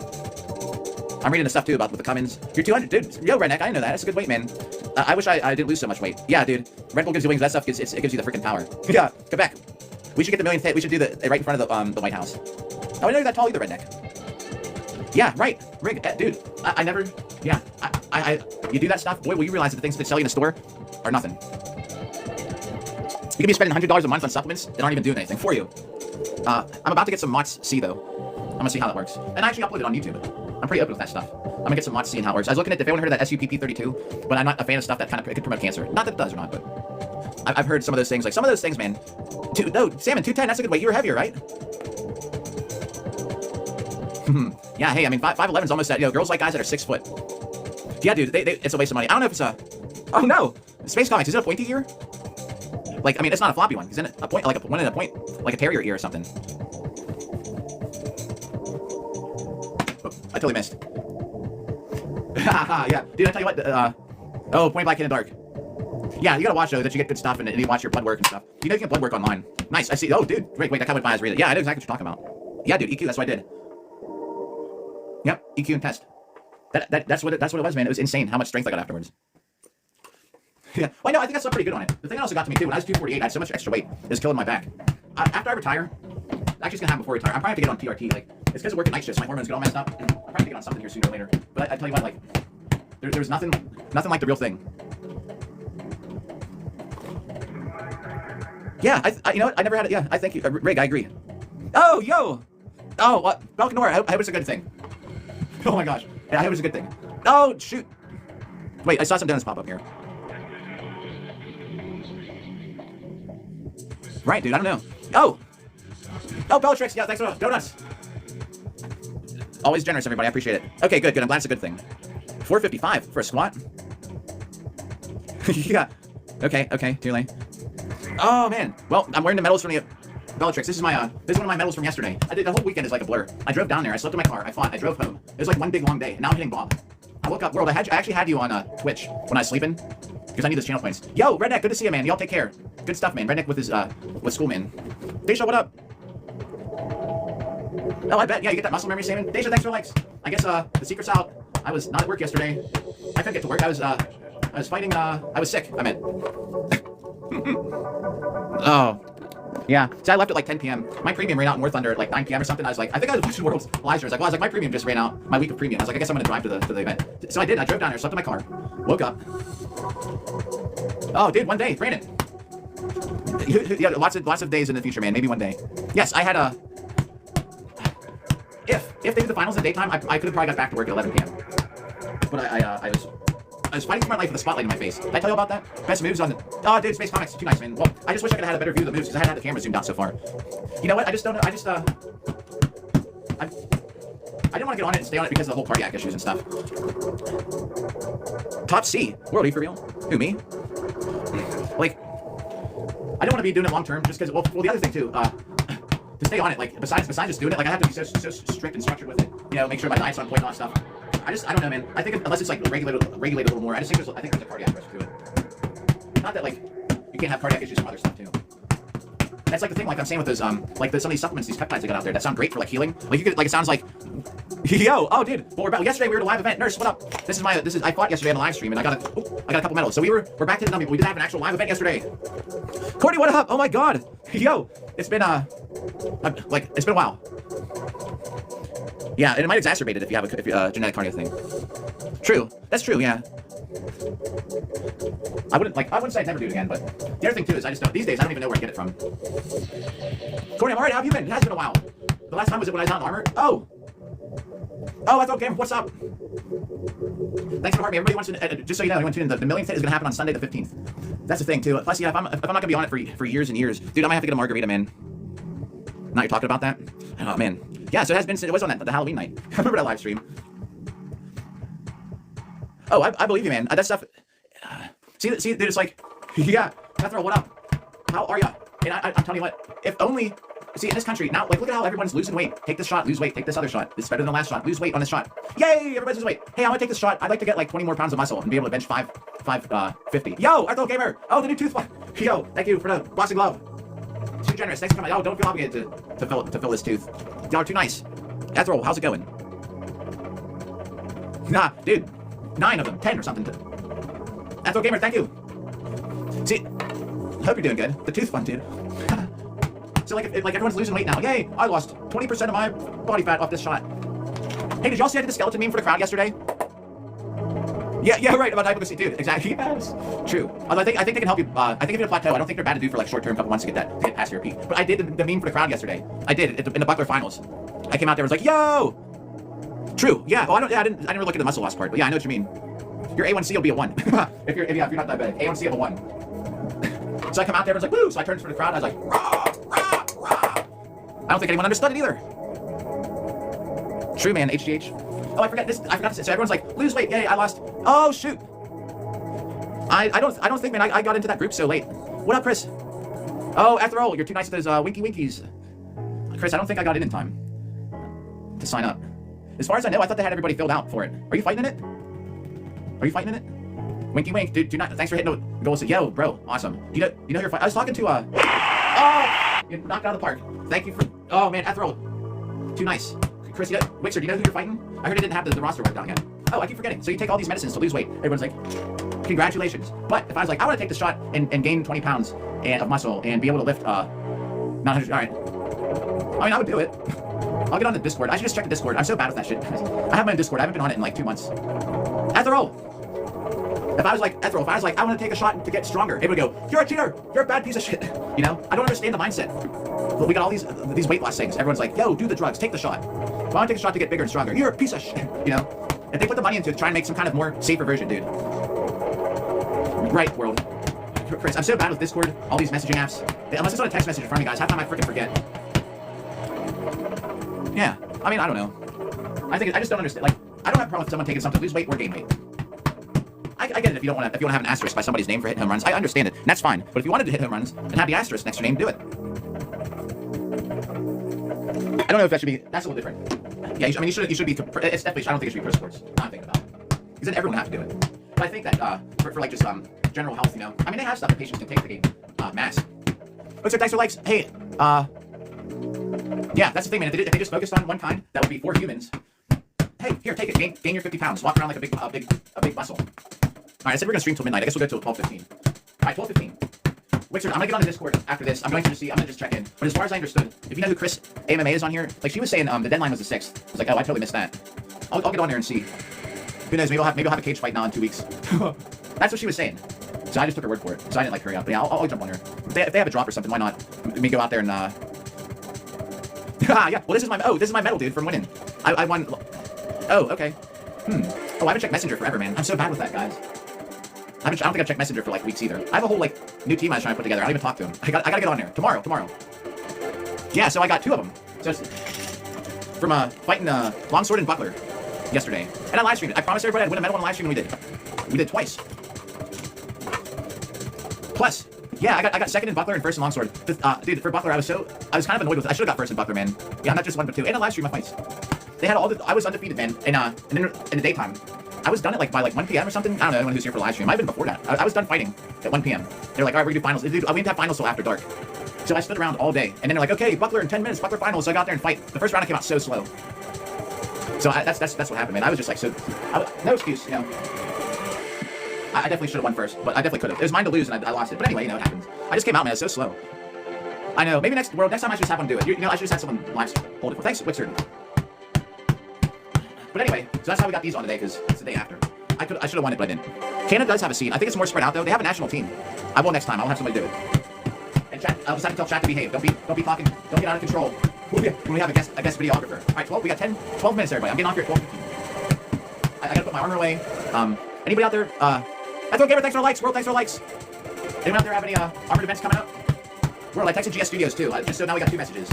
I'm reading the stuff too about with the Cummins. You're 200, dude. Yo, redneck, I didn't know that. That's a good weight, man. I wish I didn't lose so much weight. Yeah, dude. Red Bull gives you wings. That stuff gives it gives you the freaking power. Yeah, come back. We should get the millionth hit. We should do the right in front of the White House. Oh, I didn't know you're that tall either, redneck. Yeah, right. Rig, dude. I never. Yeah, you do that stuff, boy. Will you realize that the things that sell you in the store are nothing? You could be spending $100 a month on supplements that aren't even doing anything for you. I'm about to get some Mott's C though. I'm gonna see how that works. And I actually upload it on YouTube. I'm pretty open with that stuff. I'm gonna get some Mott's C and how it works. I was looking at if anyone heard of that SUPP32, but I'm not a fan of stuff that kind of could promote cancer. Not that it does or not, but I've heard some of those things. Like some of those things, man. Salmon 210. That's a good weight. You were heavier, right? Yeah. Hey, I mean 5'11" is almost that. You know, girls like guys that are 6 foot. Yeah, dude. It's a waste of money. I don't know if it's a. Oh no, Space Comics. Is it a pointy ear? Like, I mean, it's not a floppy one. Isn't it a point? Like a one in a point, like a terrier ear or something. Oh, I totally missed. Yeah, dude. I tell you what. Oh, Point Blank in the Dark. Yeah, you gotta watch those. That you get good stuff and you watch your blood work and stuff. You know you can blood work online. Nice. I see. Oh, dude. Wait. That comment by us. Read it. Yeah, I know exactly what you're talking about. Yeah, dude. EQ. That's what I did. Yep. EQ and test. That's what it was, man. It was insane how much strength I got afterwards. Yeah. Well, no, I think that's pretty good on it. The thing that also got to me too, when I was 248, I had so much extra weight, it was killing my back. After I retire, actually it's gonna happen before I retire. I'm probably have to get on PRT. Like, it's because of working night shifts, my hormones get all messed up. And I'll probably get on something here sooner or later. But I tell you what, like, there's nothing like the real thing. Yeah, you know what? I never had it. Yeah, I thank you, Rig. I agree. Oh, yo. Oh, what? Balkanor. I hope it's a good thing. Oh my gosh. Yeah, I hope it's a good thing. Oh shoot. Wait, I saw some donuts pop up here. Right, dude, I don't know. Oh, Bellatrix, yeah, thanks for donuts. Always generous, everybody, I appreciate it. Okay, good, I'm glad it's a good thing. 455 for a squat. Yeah. Okay, too late. Oh man. Well, I'm wearing the medals from the Bellatrix. This is one of my medals from yesterday. I did the whole weekend is like a blur. I drove down there. I slept in my car. I fought. I drove home. It was like one big long day. And now I'm hitting Bob. I woke up, world. I actually had you on Twitch when I was sleeping because I need those channel points. Yo, Redneck, good to see you, man. Y'all take care. Good stuff, man. Redneck with his with school, man. Deja, what up? Oh, I bet. Yeah, you get that muscle memory, Simon. Deja, thanks for likes. I guess the secret's out. I was not at work yesterday. I couldn't get to work. I was fighting. I was sick. I meant. Oh. Yeah. See, I left at like 10 p.m. My premium ran out in War Thunder at like 9 p.m. or something. I was like, I think I was watching World's Live stream. I was like, my premium just ran out. My week of premium. I was like, I guess I'm gonna drive to the event. So I did. I drove down there, slept in my car, woke up. Oh, dude, one day, Brandon. Yeah, lots of days in the future, man. Maybe one day. Yes, I had a. If they did the finals at daytime, I could have probably got back to work at 11 p.m. But I was fighting for my life with a spotlight in my face. Did I tell you about that? Best moves on the... Oh, dude, Space Comics. Too nice, man. Well, I just wish I could have had a better view of the moves, because I hadn't had the camera zoomed out so far. You know what? I just don't know. I didn't want to get on it and stay on it because of the whole cardiac issues and stuff. Top C. World, are you for real? Who, me? Like, I don't want to be doing it long term just because... Well, the other thing, too, to stay on it, like, besides just doing it, like, I have to be so strict and structured with it. You know, make sure my diet's on point and all that stuff. I don't know, man. I think unless it's like regulated a little more, I think there's a cardiac risk to it. Not that like you can't have cardiac issues from other stuff too. That's like the thing, like I'm saying with those like some of these supplements, these peptides they got out there that sound great for like healing. Like you could, like it sounds like, yo, oh dude, well we're back. Yesterday we were at a live event. Nurse, what up? This is I fought yesterday on a live stream and I got a couple medals. So we're back to the number. We did have an actual live event yesterday. Courtney, what up? Oh my god, yo, it's been it's been a while. Yeah, and it might exacerbate it if you have a genetic cardio thing. True. That's true, yeah. I wouldn't say I'd never do it again, but the other thing too is I just don't, these days I don't even know where to get it from. Courtney, I'm alright, how have you been? It has been a while. The last time was it when I was out in armor? Oh, I thought game, what's up? Thanks for the heart, everybody wants to, just so you know, anyone tune in, the millionth hit is gonna happen on Sunday the 15th. That's the thing too. Plus, yeah, if I'm not gonna be on it for years and years, dude, I might have to get a margarita, man. Now you're talking about that? Oh man. Yeah, so it was on the Halloween night. I remember that live stream. Oh, I believe you, man. That stuff. See, dude, it's like, yeah, Bethro, what up? How are ya? And I'm telling you what, if only, see, in this country, now, like, look at how everyone's losing weight. Take this shot, lose weight. Take this other shot. It's better than the last shot. Lose weight on this shot. Yay, everybody's losing weight. Hey, I'm gonna take this shot. I'd like to get like 20 more pounds of muscle and be able to bench 550. Yo, Arthur Gamer. Oh, the new tooth. Yo, thank you for the boxing glove. Too generous. Thanks for coming. Oh, don't feel obligated to fill this tooth. Y'all are too nice. Ethel, how's it going? Nah, dude. 9 of them. 10 or something. Ethel Gamer, thank you. See, hope you're doing good. The tooth fun, dude. So like, if everyone's losing weight now. Yay! I lost 20% of my body fat off this shot. Hey, did y'all see I did the skeleton meme for the crowd yesterday? Yeah, right, about hypoglycemia, dude, exactly. Yes. True. Although I think they can help you, I think if you're a plateau, I don't think they're bad to do for like short-term couple months to get past your peak. But I did the meme for the crowd yesterday. I did, in the Buckler finals. I came out there and was like, yo! True, yeah, well, I didn't really look at the muscle loss part, but yeah, I know what you mean. Your A1C will be a 1. if you're not diabetic, A1C of a 1. So I come out there and was like, woo! So I turned for the crowd, I was like, rah, rah, rah. I don't think anyone understood it either. True, man, HGH. Oh, I forgot to say, so everyone's like, lose weight, yay, I lost. Oh, shoot. I don't think, man, I got into that group so late. What up, Chris? Oh, after all, you're too nice with those winky winkies. Chris, I don't think I got in time to sign up. As far as I know, I thought they had everybody filled out for it. Are you fighting in it? Are you fighting in it? Winky wink, dude, thanks for hitting the goal. Yo, bro, awesome. You know you're fighting. I was talking to, oh, you knocked out of the park. Thank you for, oh man, Ethel, too nice. Chris, Wixer, do you know who you're fighting? I heard it didn't have the roster worked out yet. Oh, I keep forgetting. So you take all these medicines to lose weight. Everyone's like, congratulations. But if I was like, I want to take the shot and gain 20 pounds of muscle and be able to lift 900, all right. I mean, I would do it. I'll get on the Discord. I should just check the Discord. I'm so bad with that shit. I have my own Discord. I haven't been on it in like 2 months. Ethel! If I was like, I want to take a shot to get stronger, it would go, you're a cheater! You're a bad piece of shit! You know? I don't understand the mindset. But we got all these weight loss things. Everyone's like, yo, do the drugs, take the shot. Well, I want to take a shot to get bigger and stronger. You're a piece of shit! You know? If they put the money into it, try and make some kind of more safer version, dude. Right, world. Chris, I'm so bad with Discord, all these messaging apps. Unless it's on a text message in front of me, guys, half the time I freaking forget. Yeah, I mean, I don't know. I just don't understand. Like, I don't have a problem with someone taking something to lose weight or gain weight. I I get it if you don't want to have an asterisk by somebody's name for hitting home runs. I understand it, and that's fine. But if you wanted to hit home runs and have the asterisk next to your name, do it. I don't know if that should be. That's a little different. Yeah, you should be. It's definitely. I don't think it should be pro sports. I'm thinking about it. Because then everyone would have to do it. But I think that for like just general health, you know. I mean, they have stuff that patients can take to gain mass. What's up, thanks for likes? Hey, yeah, that's the thing, man. If they just focused on one kind, that would be for humans. Hey, here, take it. Gain your 50 pounds. Walk around like a big muscle. All right, I said we're gonna stream till midnight. I guess we'll go till 12:15. All right, 12:15. Wixard, I'm gonna get on the Discord after this. I'm gonna just check in. But as far as I understood, if you know who Chris AMMA is on here, like she was saying, the deadline was the 6th. I was like, oh, I totally missed that. I'll get on there and see. Who knows? Maybe I'll have a cage fight now in 2 weeks. That's what she was saying. So I just took her word for it. So I didn't like hurry up. But yeah, I'll jump on her. If they have a drop or something, why not? Let me go out there and yeah. Well, this is my medal, dude, from winning. I won. Oh, okay. Oh, I haven't checked Messenger forever, man. I'm so bad with that, guys. I don't think I've checked Messenger for like weeks either. I have a whole like new team I was trying to put together. I don't even talk to him. I gotta get on there tomorrow. Yeah, so I got 2 of them. So it's from fighting Longsword and Buckler yesterday, and I live streamed it. I promised everybody I'd win a medal on a live stream, and we did. We did twice. Plus, yeah, I got second in Buckler and first in Longsword. Dude, for Buckler, I was kind of annoyed with it. I should have got first in Buckler, man. Yeah, not just 1 but 2. And I live streamed my fights. They had I was undefeated, man. And in the daytime, I was done at by 1 p.m. or something. I don't know anyone who's here for live stream. Might have been before that. I was done fighting at 1 p.m. They're like, all right, we're gonna do finals. Dude, we didn't have finals till after dark. So I stood around all day, and then they're like, okay, Buckler in 10 minutes, Buckler finals. So I got there and fight. The first round I came out so slow. So that's what happened, man. I was just like, no excuse, you know. I definitely should have won first, but I definitely could have. It was mine to lose, and I lost it. But anyway, you know, it happens. I just came out, man. It's so slow. I know. Maybe next time I should just have one do it. You know, I should just have someone live hold it for. Thanks, Wixard. But anyway, so that's how we got these on today, because it's the day after. I should have won it, but I didn't. Canada does have a scene. I think it's more spread out though. They have a national team. I will next time. I'll have somebody do it. And chat, I'll just have to tell chat to behave. Don't be talking. Don't get out of control. When we have a guest videographer. All right, 12. We got 12 minutes, everybody. I'm getting off here at 12:15. I gotta put my armor away. Anybody out there? Ethel Gamer, thanks for the likes. World, thanks for the likes. Anyone out there have any armored events coming up? World, I texted GS Studios too. Just so now we got 2 messages.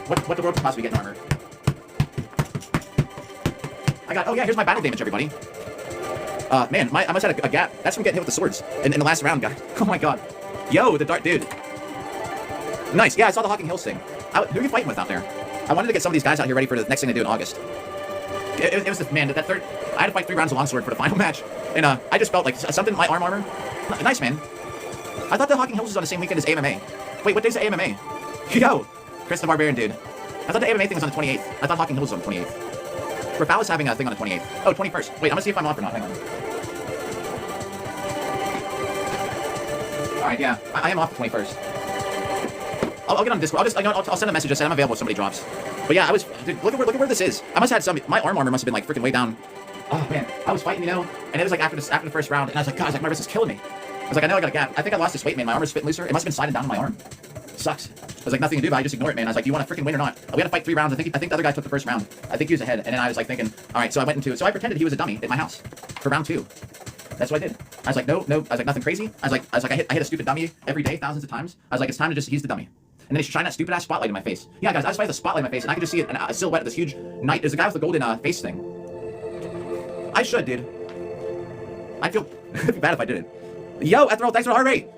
What the world could possibly get in armor? Oh yeah, here's my battle damage, everybody. Man, I must have had a gap. That's from getting hit with the swords in the last round, guy. Oh my god. Yo, the dark dude. Nice. Yeah, I saw the Hocking Hills thing. Who are you fighting with out there? I wanted to get some of these guys out here ready for the next thing they do in August. It was this, man, that third. I had to fight 3 rounds of longsword for the final match, and I just felt like something. My armor. Nice, man. I thought the Hocking Hills was on the same weekend as AMMA. Wait, what day's the AMMA? Yo, Chris the Barbarian, dude. I thought the AMMA thing was on the 28th. I thought Hocking Hills was on the 28th. Rafal is having a thing on the 28th. Oh, 21st. Wait, I'm gonna see if I'm off or not. Hang on. All right, yeah, I am off the 21st. I'll get on Discord. I'll send a message. I said I'm available if somebody drops. But yeah, dude, look at where this is. I must have had my armor must have been like freaking way down. Oh man, I was fighting, you know, and it was like after the first round, and I was like, God, my wrist is killing me. I was like, I know I got a gap. I think I lost this weight, man. My armor's fitting looser. It must have been sliding down to my arm. Sucks. I was like, nothing to do, but I just ignore it, man. I was like, do you want to freaking win or not? We had to fight 3 rounds. I think the other guy took the first round. I think he was ahead, and then I was like thinking, all right, so I went into it. So I pretended he was a dummy at my house for round 2. That's what I did. I was like, no. I was like, nothing crazy. I was like, I hit a stupid dummy every day, thousands of times. I was like, it's time to he's the dummy. And then he's shining that stupid ass spotlight in my face. Yeah, guys, I just fired the spotlight in my face, and I could just see a silhouette of this huge knight. There's a guy with the golden face thing. I should, dude. I'd feel it'd be bad if I didn't. Yo, Etherol, thanks for the heart rate.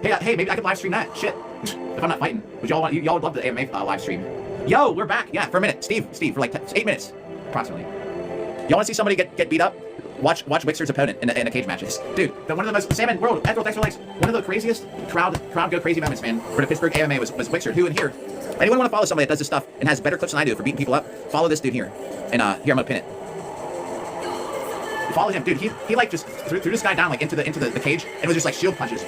Hey, maybe I could live stream that. Shit. If I'm not fighting. Would y'all would love the AMA live stream. Yo, we're back. Yeah, for a minute. Steve, for like 8 minutes, approximately. Y'all want to see somebody get beat up? Watch Wixard's opponent in the cage matches. Dude, one of the most Salmon World, Etherol, thanks for likes. One of the craziest crowd go crazy moments, man, for the Pittsburgh AMA was Wixard. Who in here? Anyone want to follow somebody that does this stuff and has better clips than I do for beating people up? Follow this dude here. And here I'm gonna pin it. Follow him, dude. He like just threw this guy down like into the cage and it was just like shield punches.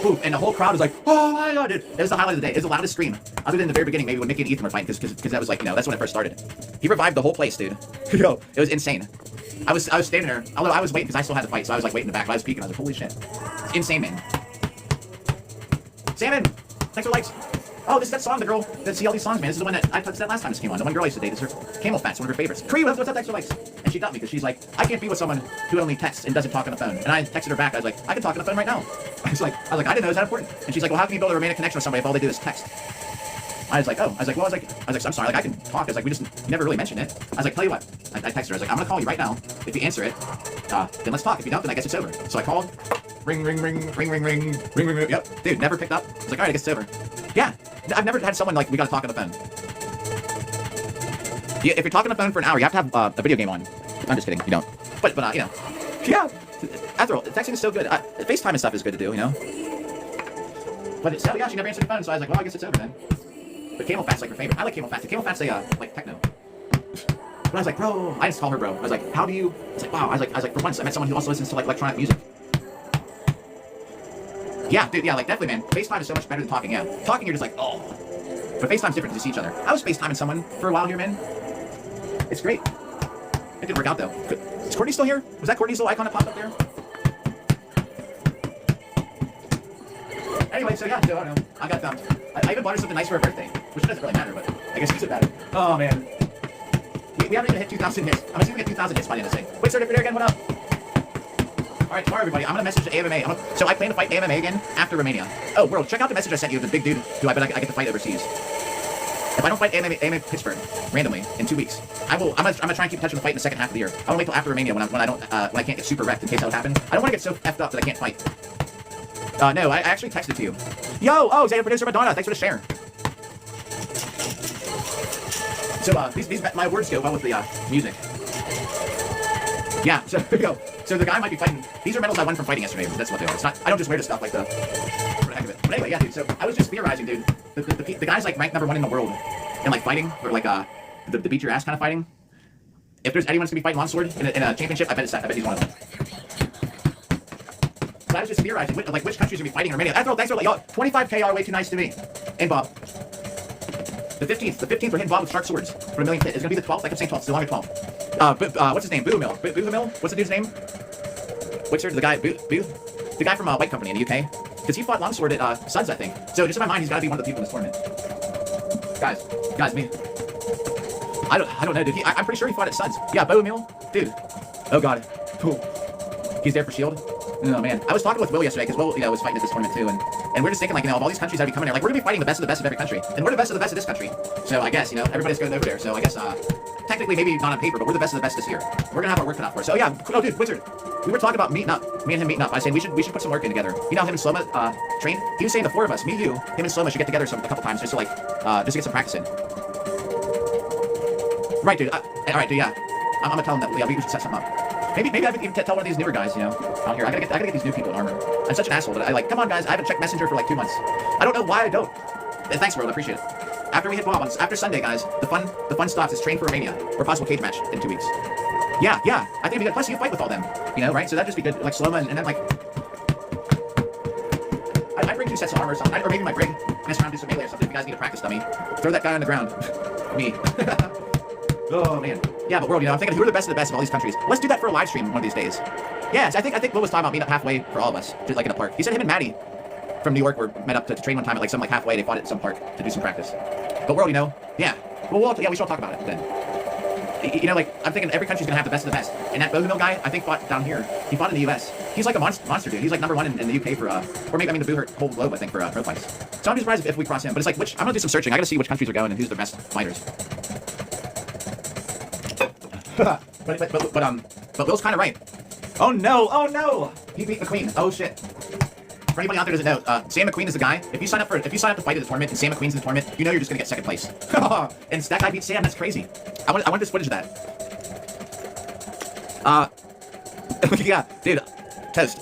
Boom, and the whole crowd was like, oh my god, dude. It was the highlight of the day. It was the loudest scream. Other than the very beginning, maybe when Mickey and Ethan were fighting, because that was like, you know, that's when it first started. He revived the whole place, dude. Yo, it was insane. I was standing there, although I was waiting because I still had to fight, so I was like waiting in the back, but I was peeking. I was like, holy shit. It's insane, man. Salmon! Thanks for likes. Oh, this is that song, the girl that see all these songs, man. This is the one that I touched that last time this came on. The one girl I used to date. This is her Camel Fat's one of her favorites. Cree, what's up, thanks for likes? And she dumped me because she's like, I can't be with someone who only texts and doesn't talk on the phone. And I texted her back. I was like, I can talk on the phone right now. I was like, I didn't know it was that important. And she's like, well, how can you build a romantic connection with somebody if all they do is text? I was like, oh, I'm sorry, like, I can talk. I was like, you never really mentioned it. I was like, tell you what. I texted her, I was like, I'm gonna call you right now. If you answer it, then let's talk. If you don't, then I guess it's over. So I called. Ring, ring, ring, ring, ring, ring, ring, ring, ring. Yep, dude, never picked up. I was like, all right, I guess it's over. Yeah, I've never had someone like, we gotta talk on the phone. Yeah, if you're talking on the phone for an hour, you have to have a video game on. I'm just kidding, you don't. But you know, yeah. After all, texting is so good. FaceTime and stuff is good to do, you know. But so yeah, she never answered the phone, so I was like, well, I guess it's over then. But Camel Fat's like her favorite. I like Camel Fat. Camel Fat's like techno. But I was like, bro, I just call her bro. I was like, how do you? I was like, wow. I was like, for once, I met someone who also listens to like electronic music. Yeah, dude. Yeah, like definitely, man. FaceTime is so much better than talking. Yeah, talking you're just like, oh. But FaceTime's different because you see each other. I was FaceTiming someone for a while here, man. It's great. It didn't work out though. Is Courtney still here? Was that Courtney's little icon that popped up there? Anyway, so yeah, so I don't know. I got dumped. I even bought her something nice for her birthday, which doesn't really matter, but I guess it matter. Oh man. We haven't even hit 2,000 hits. I'm assuming we get 2,000 hits by the end of this thing. Wait, sir, again, what up? Alright, tomorrow everybody, I'm gonna message the AMMA. So I plan to fight AMMA again after Romania. Oh, world, check out the message I sent you of the big dude who I bet I get to fight overseas. If I don't fight AMMA Pittsburgh randomly in 2 weeks, I'm gonna try and keep in touch with the fight in the second half of the year. I wanna wait till after Romania when I can't get super wrecked in case that would happen. I don't wanna get so effed up that I can't fight. No, I actually texted to you. Yo, oh, Xavier Producer Madonna, thanks for the share. So, my words go well with the, music. Yeah, so, here we go. So the guy might be fighting, these are medals I won from fighting yesterday, that's what they are. It's not, I don't just wear this stuff like for the heck of it. But anyway, yeah, dude, so I was just theorizing, dude. The guy's like ranked #1 in the world in like fighting, or like, the beat your ass kind of fighting. If there's anyone who's gonna be fighting Longsword in a championship, I bet he's one of them. So I was just theorizing, like, which countries are be fighting in Romania. After all, thanks for, like, y'all, 25K are way too nice to me. And Bob. The 15th, we're hitting Bob with sharp swords for 1 million hit. It's gonna be the 12th, I kept saying 12th, still longer 12th. What's his name? Boo Mill. What's the dude's name? Wixard, the guy, the guy from White Company in the UK. Because he fought Longsword at Suds, I think. So just in my mind, he's gotta be one of the people in this tournament. Guys, me. I don't know, dude. I'm pretty sure he fought at Suds. Yeah, Bo Mill, dude. Oh god. He's there for Shield. Oh man, I was talking with Will yesterday because Will, was fighting at this tournament too, and we're just thinking like, of all these countries that are coming here, like we're gonna be fighting the best of every country, and we're the best of this country. So I guess everybody's going over there. So I guess technically maybe not on paper, but we're the best of the best this year. We're gonna have our work cut out for us. So yeah, oh dude, Wizard, we were talking about meeting up, me and him meeting up. I said we should put some work in together. You know, him and Sloma train. He was saying the 4 of us, me, you, him and Sloma should get together a couple times just to just to get some practice in. Right, dude. All right, dude. Yeah, I'm gonna tell him that. Yeah, we should set something up. Maybe I could even tell one of these newer guys, out here. I gotta get these new people in armor. I'm such an asshole, but come on, guys. I haven't checked Messenger for like 2 months. I don't know why I don't. Thanks, bro. I appreciate it. After we hit Bob, after Sunday, guys, the fun stops is train for Romania or possible cage match in 2 weeks. Yeah. I think it'd be good. Plus, you fight with all them, right? So that'd just be good. Like Sloma and then like. I'd bring 2 sets of armor or something, or maybe my brig. Mess around, do some melee or something. If you guys need a practice dummy, throw that guy on the ground. Me. Oh man. Yeah, but world, I'm thinking who are the best of all these countries. Let's do that for a live stream one of these days. Yes, I think Will was talking about meeting up halfway for all of us, just like in a park. He said him and Maddie from New York were met up to train one time at some halfway. They fought at some park to do some practice. But world, yeah. Well, we should all talk about it then. I'm thinking every country's gonna have the best of the best. And that Bohemian guy, I think fought down here. He fought in the US. He's like a monster dude. He's like #1 in the UK for or maybe the whole globe, I think, for pro fights. So I'm just surprised if we cross him. But it's like I'm gonna do some searching. I gotta see which countries are going and who's the best fighters. but Will's kind of right. Oh no! He beat McQueen. Oh shit. For anybody out there who doesn't know, Sam McQueen is the guy. If you sign up to fight at the tournament and Sam McQueen's in the tournament, you're just gonna get second place. And that guy beat Sam. That's crazy. I want this footage of that. Yeah, dude, toast.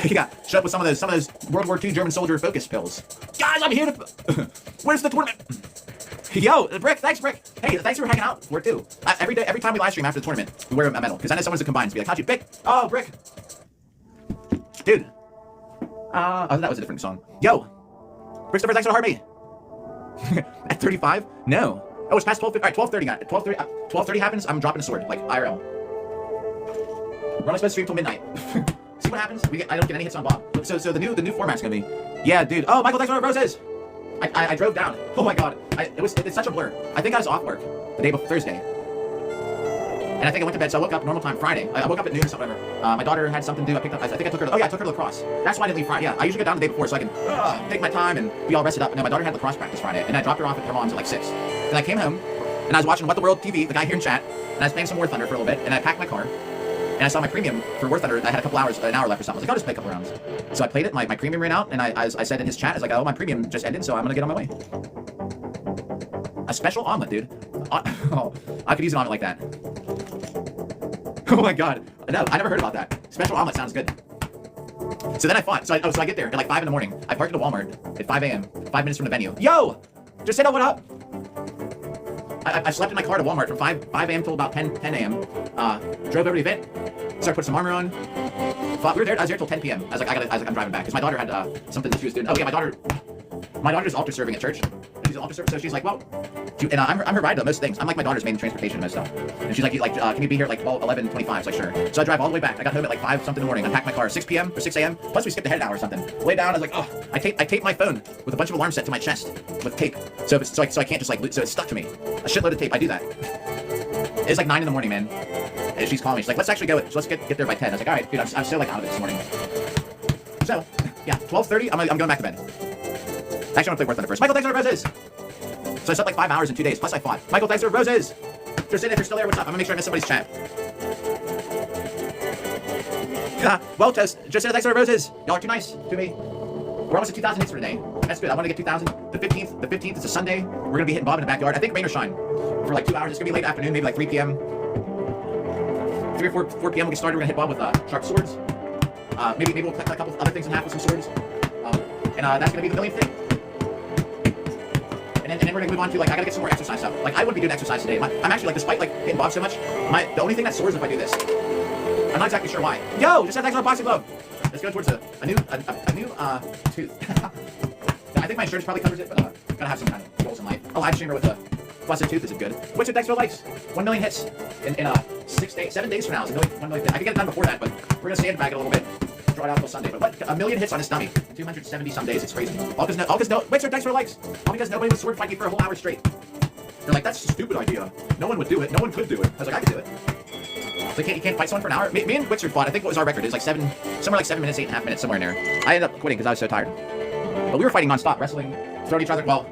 Yeah, shut up with some of those World War II German soldier focus pills. Guys, I'm here to. Where's the tournament? Yo, Brick, thanks, Brick. Hey, thanks for hanging out. We're too. Every time we live stream after the tournament, we wear a medal. Because I know someone's to combine. Be like, how'd you pick? Oh, Brick. Dude. That was a different song. Yo. Christopher, thanks for the heart me. At 35? No. Oh, it's past 12:50. All right, 12:30, guys. 12:30 happens, I'm dropping a sword. Like, IRL. We're only supposed to stream till midnight. See what happens? I don't get any hits on Bob. So the new format's gonna be. Yeah, dude. Oh, Michael, thanks for the roses. I drove down. Oh my god. It's such a blur. I think I was off work the day before Thursday. And I think I went to bed, so I woke up normal time Friday. I woke up at noon or something. My daughter had something to do. I think I took her to, I took her to lacrosse. That's why I didn't leave Friday. Yeah, I usually go down the day before so I can take my time and be all rested up. And then my daughter had lacrosse practice Friday, and I dropped her off at her mom's at like 6. Then I came home, and I was watching What the World TV, the guy here in chat, and I was playing some War Thunder for a little bit, and I packed my car, and I saw my premium for War Thunder. I had a couple hours, an hour left or something. I was like, I'll just play a couple rounds. So I played it, my premium ran out, and I said in his chat, I was like, oh, my premium just ended, so I'm gonna get on my way. A special omelet, dude. Oh, I could use an omelet like that. Oh my god. No, I never heard about that. Special omelet sounds good. So then I fought. So I get there at like 5 in the morning. I parked at a Walmart at 5 a.m. 5 minutes from the venue. Yo! Just said, oh, what up? I slept in my car at a Walmart from 5 a.m. till about 10 a.m. Drove over to the event. Started putting some armor on. Fought. I was there till 10 p.m. I was like, I'm driving back. Because my daughter had something that she was doing. Oh yeah, my daughter's altar serving at church. She's an altar server, so she's like, well, and I'm her ride to most things. I'm like my daughter's main transportation and most stuff. And she's like, can you be here at like 11:25? I was like, sure. So I drive all the way back. I got home at like 5 something in the morning. I packed my car 6 p.m. or 6 a.m. Plus we skipped ahead an hour or something. Lay down. I was like, oh, I taped my phone with a bunch of alarms set to my chest with tape. So I can't just like, so it's stuck to me. A shitload of tape. I do that. It's like 9 in the morning, man. And she's calling me. She's like, let's actually go. So let's get there by 10. I was like, all right, dude, I'm so like out of it this morning. So yeah, 12:30. I'm going back to bed. Actually, I'm gonna play War Thunder first. Michael, thanks for the roses. So I slept like 5 hours in 2 days. Plus I fought. Michael, thanks for the roses. Tristan, if you're still there, what's up? I'm gonna make sure I miss somebody's chat. Well, Tristan, thanks for the roses. Y'all are too nice to me. We're almost at 2,000 hits for today. That's good. I want to get 2,000. The 15th is a Sunday. We're gonna be hitting Bob in the backyard. I think rain or shine for like 2 hours. It's gonna be late afternoon, maybe like 3 p.m. 3 or 4 p.m. We'll get started. We're gonna hit Bob with sharp swords. Maybe we'll cut a couple other things in half with some swords. And that's gonna be the millionth thing. And then we're gonna move on to like I gotta get some more exercise stuff. Like I wouldn't be doing exercise today. I'm actually like despite like hitting Bob so much, the only thing that sores if I do this. I'm not exactly sure why. Yo, just said thanks for the boxing glove. Let's go towards a new tooth. I think my insurance probably covers it, but gotta have some kind of goals in life. A live streamer with a busted tooth isn't good. What's your thanks for the likes? 1 million hits in 7 days from now is 1 million. I could get it done before that, but we're gonna sandbag it a little bit. Draw it out until Sunday. But what? 1 million hits on his dummy. 270 some days. It's crazy. All because wait, sir, thanks for the likes. All because nobody would sword fight me for a whole hour straight. They're like, that's a stupid idea. No one would do it. No one could do it. I was like, I could do it. So you can't fight someone for an hour? Me and Witzer fought. I think what was our record? It was like somewhere like 7 minutes, 8.5 minutes, somewhere in there. I ended up quitting because I was so tired. But we were fighting nonstop, wrestling, throwing each other. Well,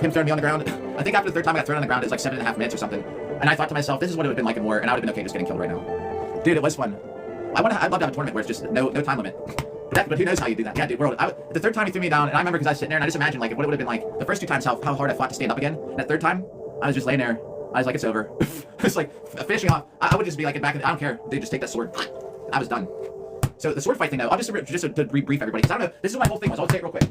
him throwing me on the ground. I think after the third time I got thrown on the ground, it was like 7.5 minutes or something. And I thought to myself, this is what it would have been like in war, and I would have been okay just getting killed right now. Dude, it was fun. I'd love to have a tournament where it's just no time limit. But who knows how you do that? Yeah, dude, the third time he threw me down, and I remember because I was sitting there and I just imagined like what it would have been like the first 2 times how hard I fought to stand up again. And that third time, I was just laying there. I was like, it's over. It's like finishing off. I would just be like back. I don't care. They just take that sword. I was done. So the sword fight thing though, I'll just to rebrief everybody because I don't know. This is what my whole thing was. I'll say it real quick.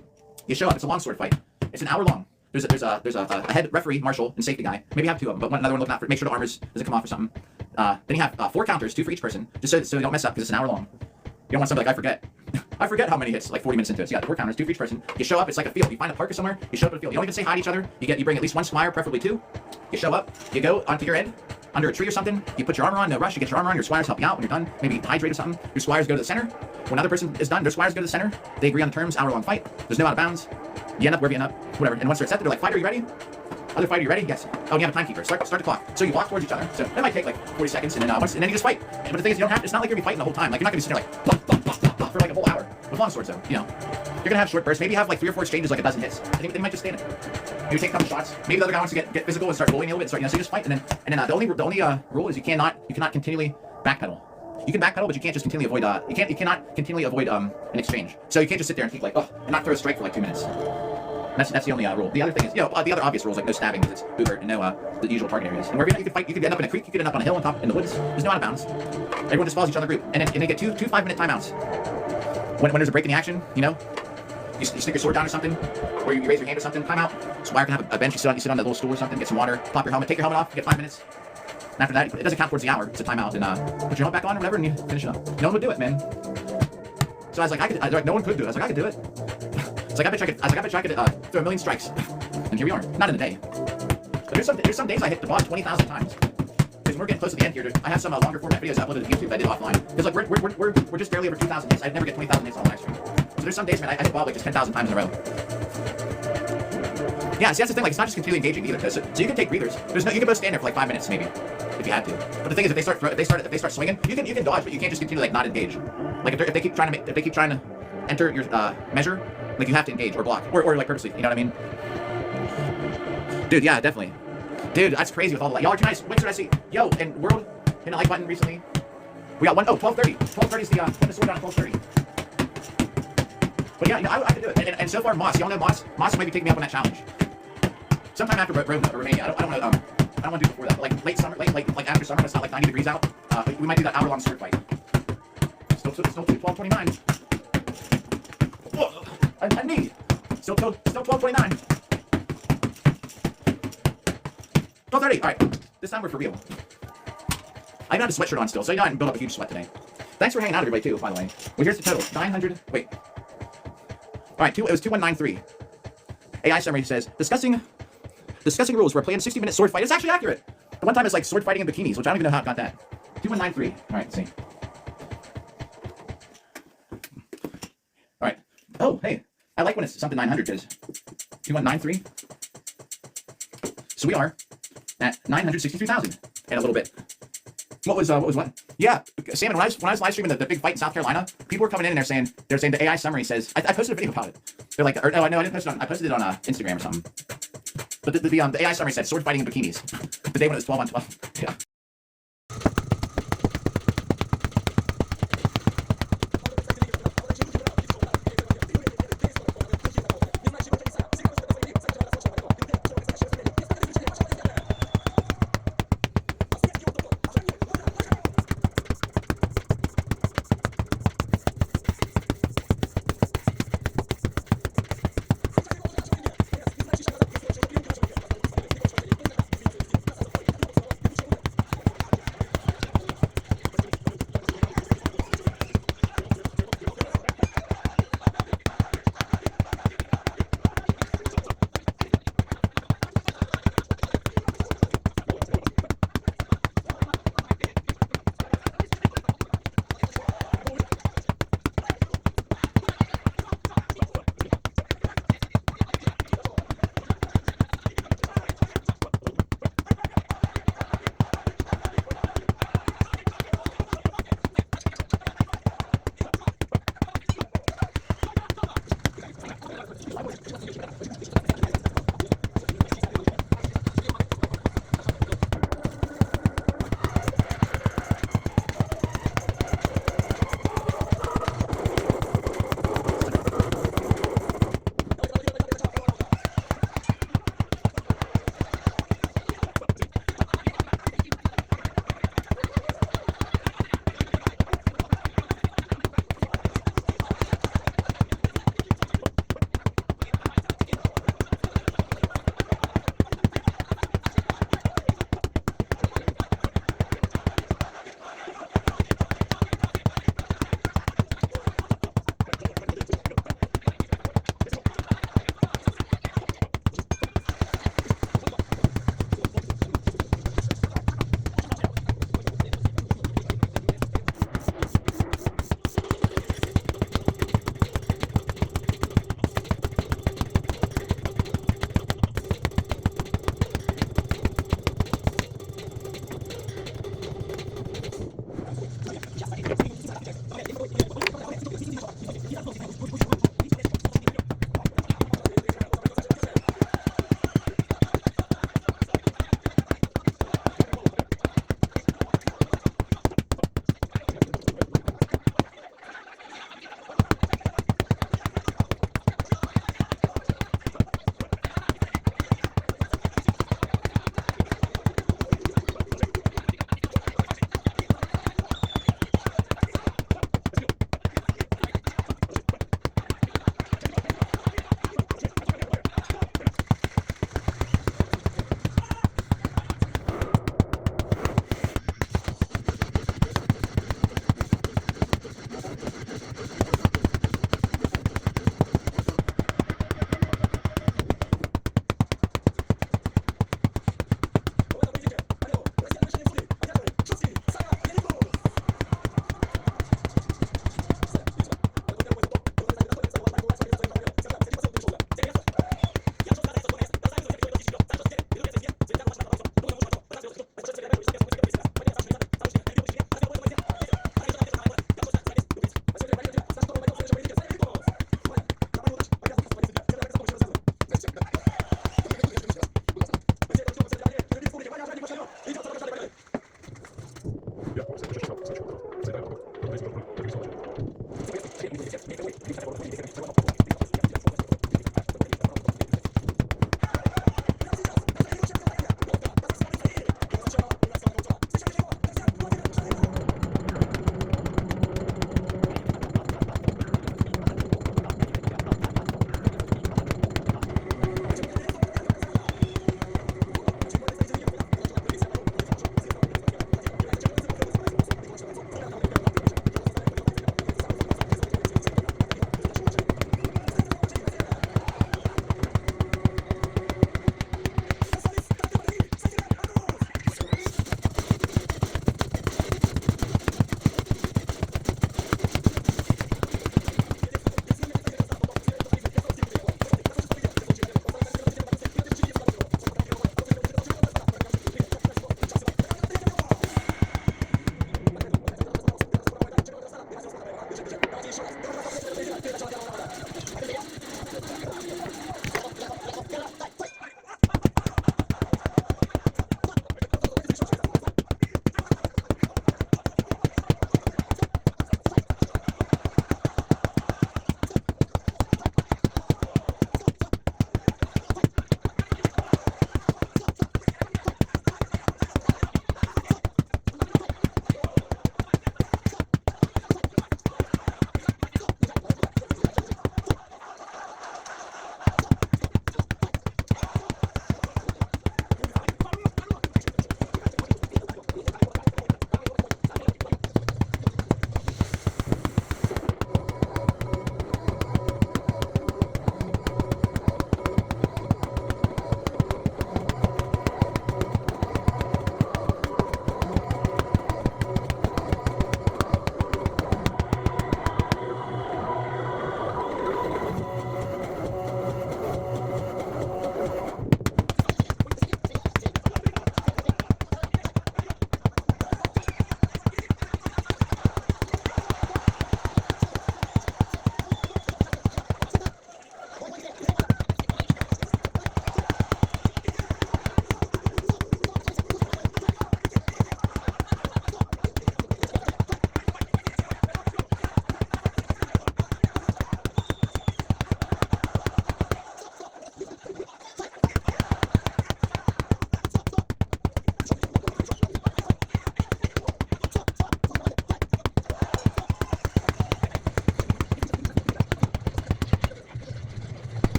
You show up. It's a long sword fight. It's an hour long. There's a head referee, marshal, and safety guy. Maybe you have 2 of them, but another one looking out for make sure the armors doesn't come off or something. Then you have 4 counters, 2 for each person, just so you don't mess up because it's an hour long. You don't want somebody like I forget. I forget how many hits, like 40 minutes into it. So yeah, 4 counters, 2 for each person. You show up, it's like a field. You find a park or somewhere, you show up at a field. You don't even say hi to each other. You bring at least 1 squire, preferably 2. You show up, you go onto your end, under a tree or something, you put your armor on, no rush, you get your armor on, your squires help you out when you're done, maybe hydrate or something. Your squires go to the center. When another person is done, their squires go to the center. They agree on the terms, hour-long fight. There's no out of bounds. You end up wherever you end up, whatever. And once they're accepted, they're like, fighter, are you ready? Other fighter, you ready? Yes. Oh, you have a timekeeper. Start the clock. So you walk towards each other. So that might take like 40 seconds, and then you just fight. But the thing is, you don't have. It's not like you're gonna be fighting the whole time. Like you're not gonna be sitting there like blah, blah, blah, blah, blah, for like a whole hour with long swords. Though, you know, you're gonna have short bursts. Maybe you have like 3 or 4 exchanges, like a dozen hits. I think they might just stand it. Maybe take a couple shots. Maybe the other guy wants to get physical and start bullying a little bit. So you just fight, and then the only rule is you cannot continually backpedal. You can backpedal, but you can't just continually avoid. You cannot continually avoid an exchange. So you can't just sit there and keep like and not throw a strike for like 2 minutes. That's the only rule. The other thing is, the other obvious rules like no stabbing because it's Uber and no the usual target areas. And wherever you can fight, you could end up in a creek, you could end up on a hill on top in the woods. There's no out of bounds. Everyone just follows each other group, and then get two 5-minute timeouts. When there's a break in the action, you stick your sword down or something, or you raise your hand or something. Timeout. Squire can have a bench. You sit on that little stool or something. Get some water. Pop your helmet. Take your helmet off. You get 5 minutes. And after that, it doesn't count towards the hour. It's a timeout, and put your helmet back on or whatever, and you finish it up. No one would do it, man. So I was like, no one could do it. I was like, I could do it. It's like I bet I could throw 1 million strikes, and here we are. Not in a day. But there's some days I hit the boss 20,000 times. Because we're getting close to the end here. I have some longer format videos uploaded to YouTube that I did offline. Because like we're just barely over 2,000 hits. I'd never get 20,000 hits on a live stream. So there's some days, man, I hit Bob like just 10,000 times in a row. Yeah, see, that's the thing. Like, it's not just completely engaging either. So you can take breathers. There's no, you can both stand there for like 5 minutes maybe, if you had to. But the thing is, if they start swinging, you can dodge, but you can't just continue like not engage. Like if they keep trying to enter your measure, like you have to engage or block or like purposely. You know what I mean? Dude, yeah, definitely. Dude, that's crazy with all the y'all are too nice. When should I see? Yo, and World hit a like button recently. We got 12:30. 12:30 is the sword down at 12:30. But yeah, you know, I could do it. And so far, Moss, y'all know Moss. Moss may be taking me up on that challenge. Sometime after Romania. I don't want to do before that. But like late summer, like after summer, when it's not like 90 degrees out. We might do that hour-long sword fight. Still 12:29. Whoa, a knee. Still 12:29. 12:30. All right, this time we're for real. I even have a sweatshirt on still, so you know I didn't build up a huge sweat today. Thanks for hanging out, everybody, too, by the way. Well, here's the total. 900. Wait. All right, it was 2193. AI summary says, discussing rules for a planned 60-minute sword fight. It's actually accurate. The one time it's like sword fighting in bikinis, which I don't even know how it got that. 2193. All right, let's see. All right. Oh, hey. I like when it's something 900 because 2193. So we are at 963,000 in a little bit. What was what? Yeah, Sam, when I was live streaming the big fight in South Carolina, people were coming in and they're saying the AI summary says I posted a video about it. They're like, no, I didn't post it on. I posted it on Instagram or something. But the AI summary said sword fighting in bikinis. The day when it was 12 on 12. Yeah.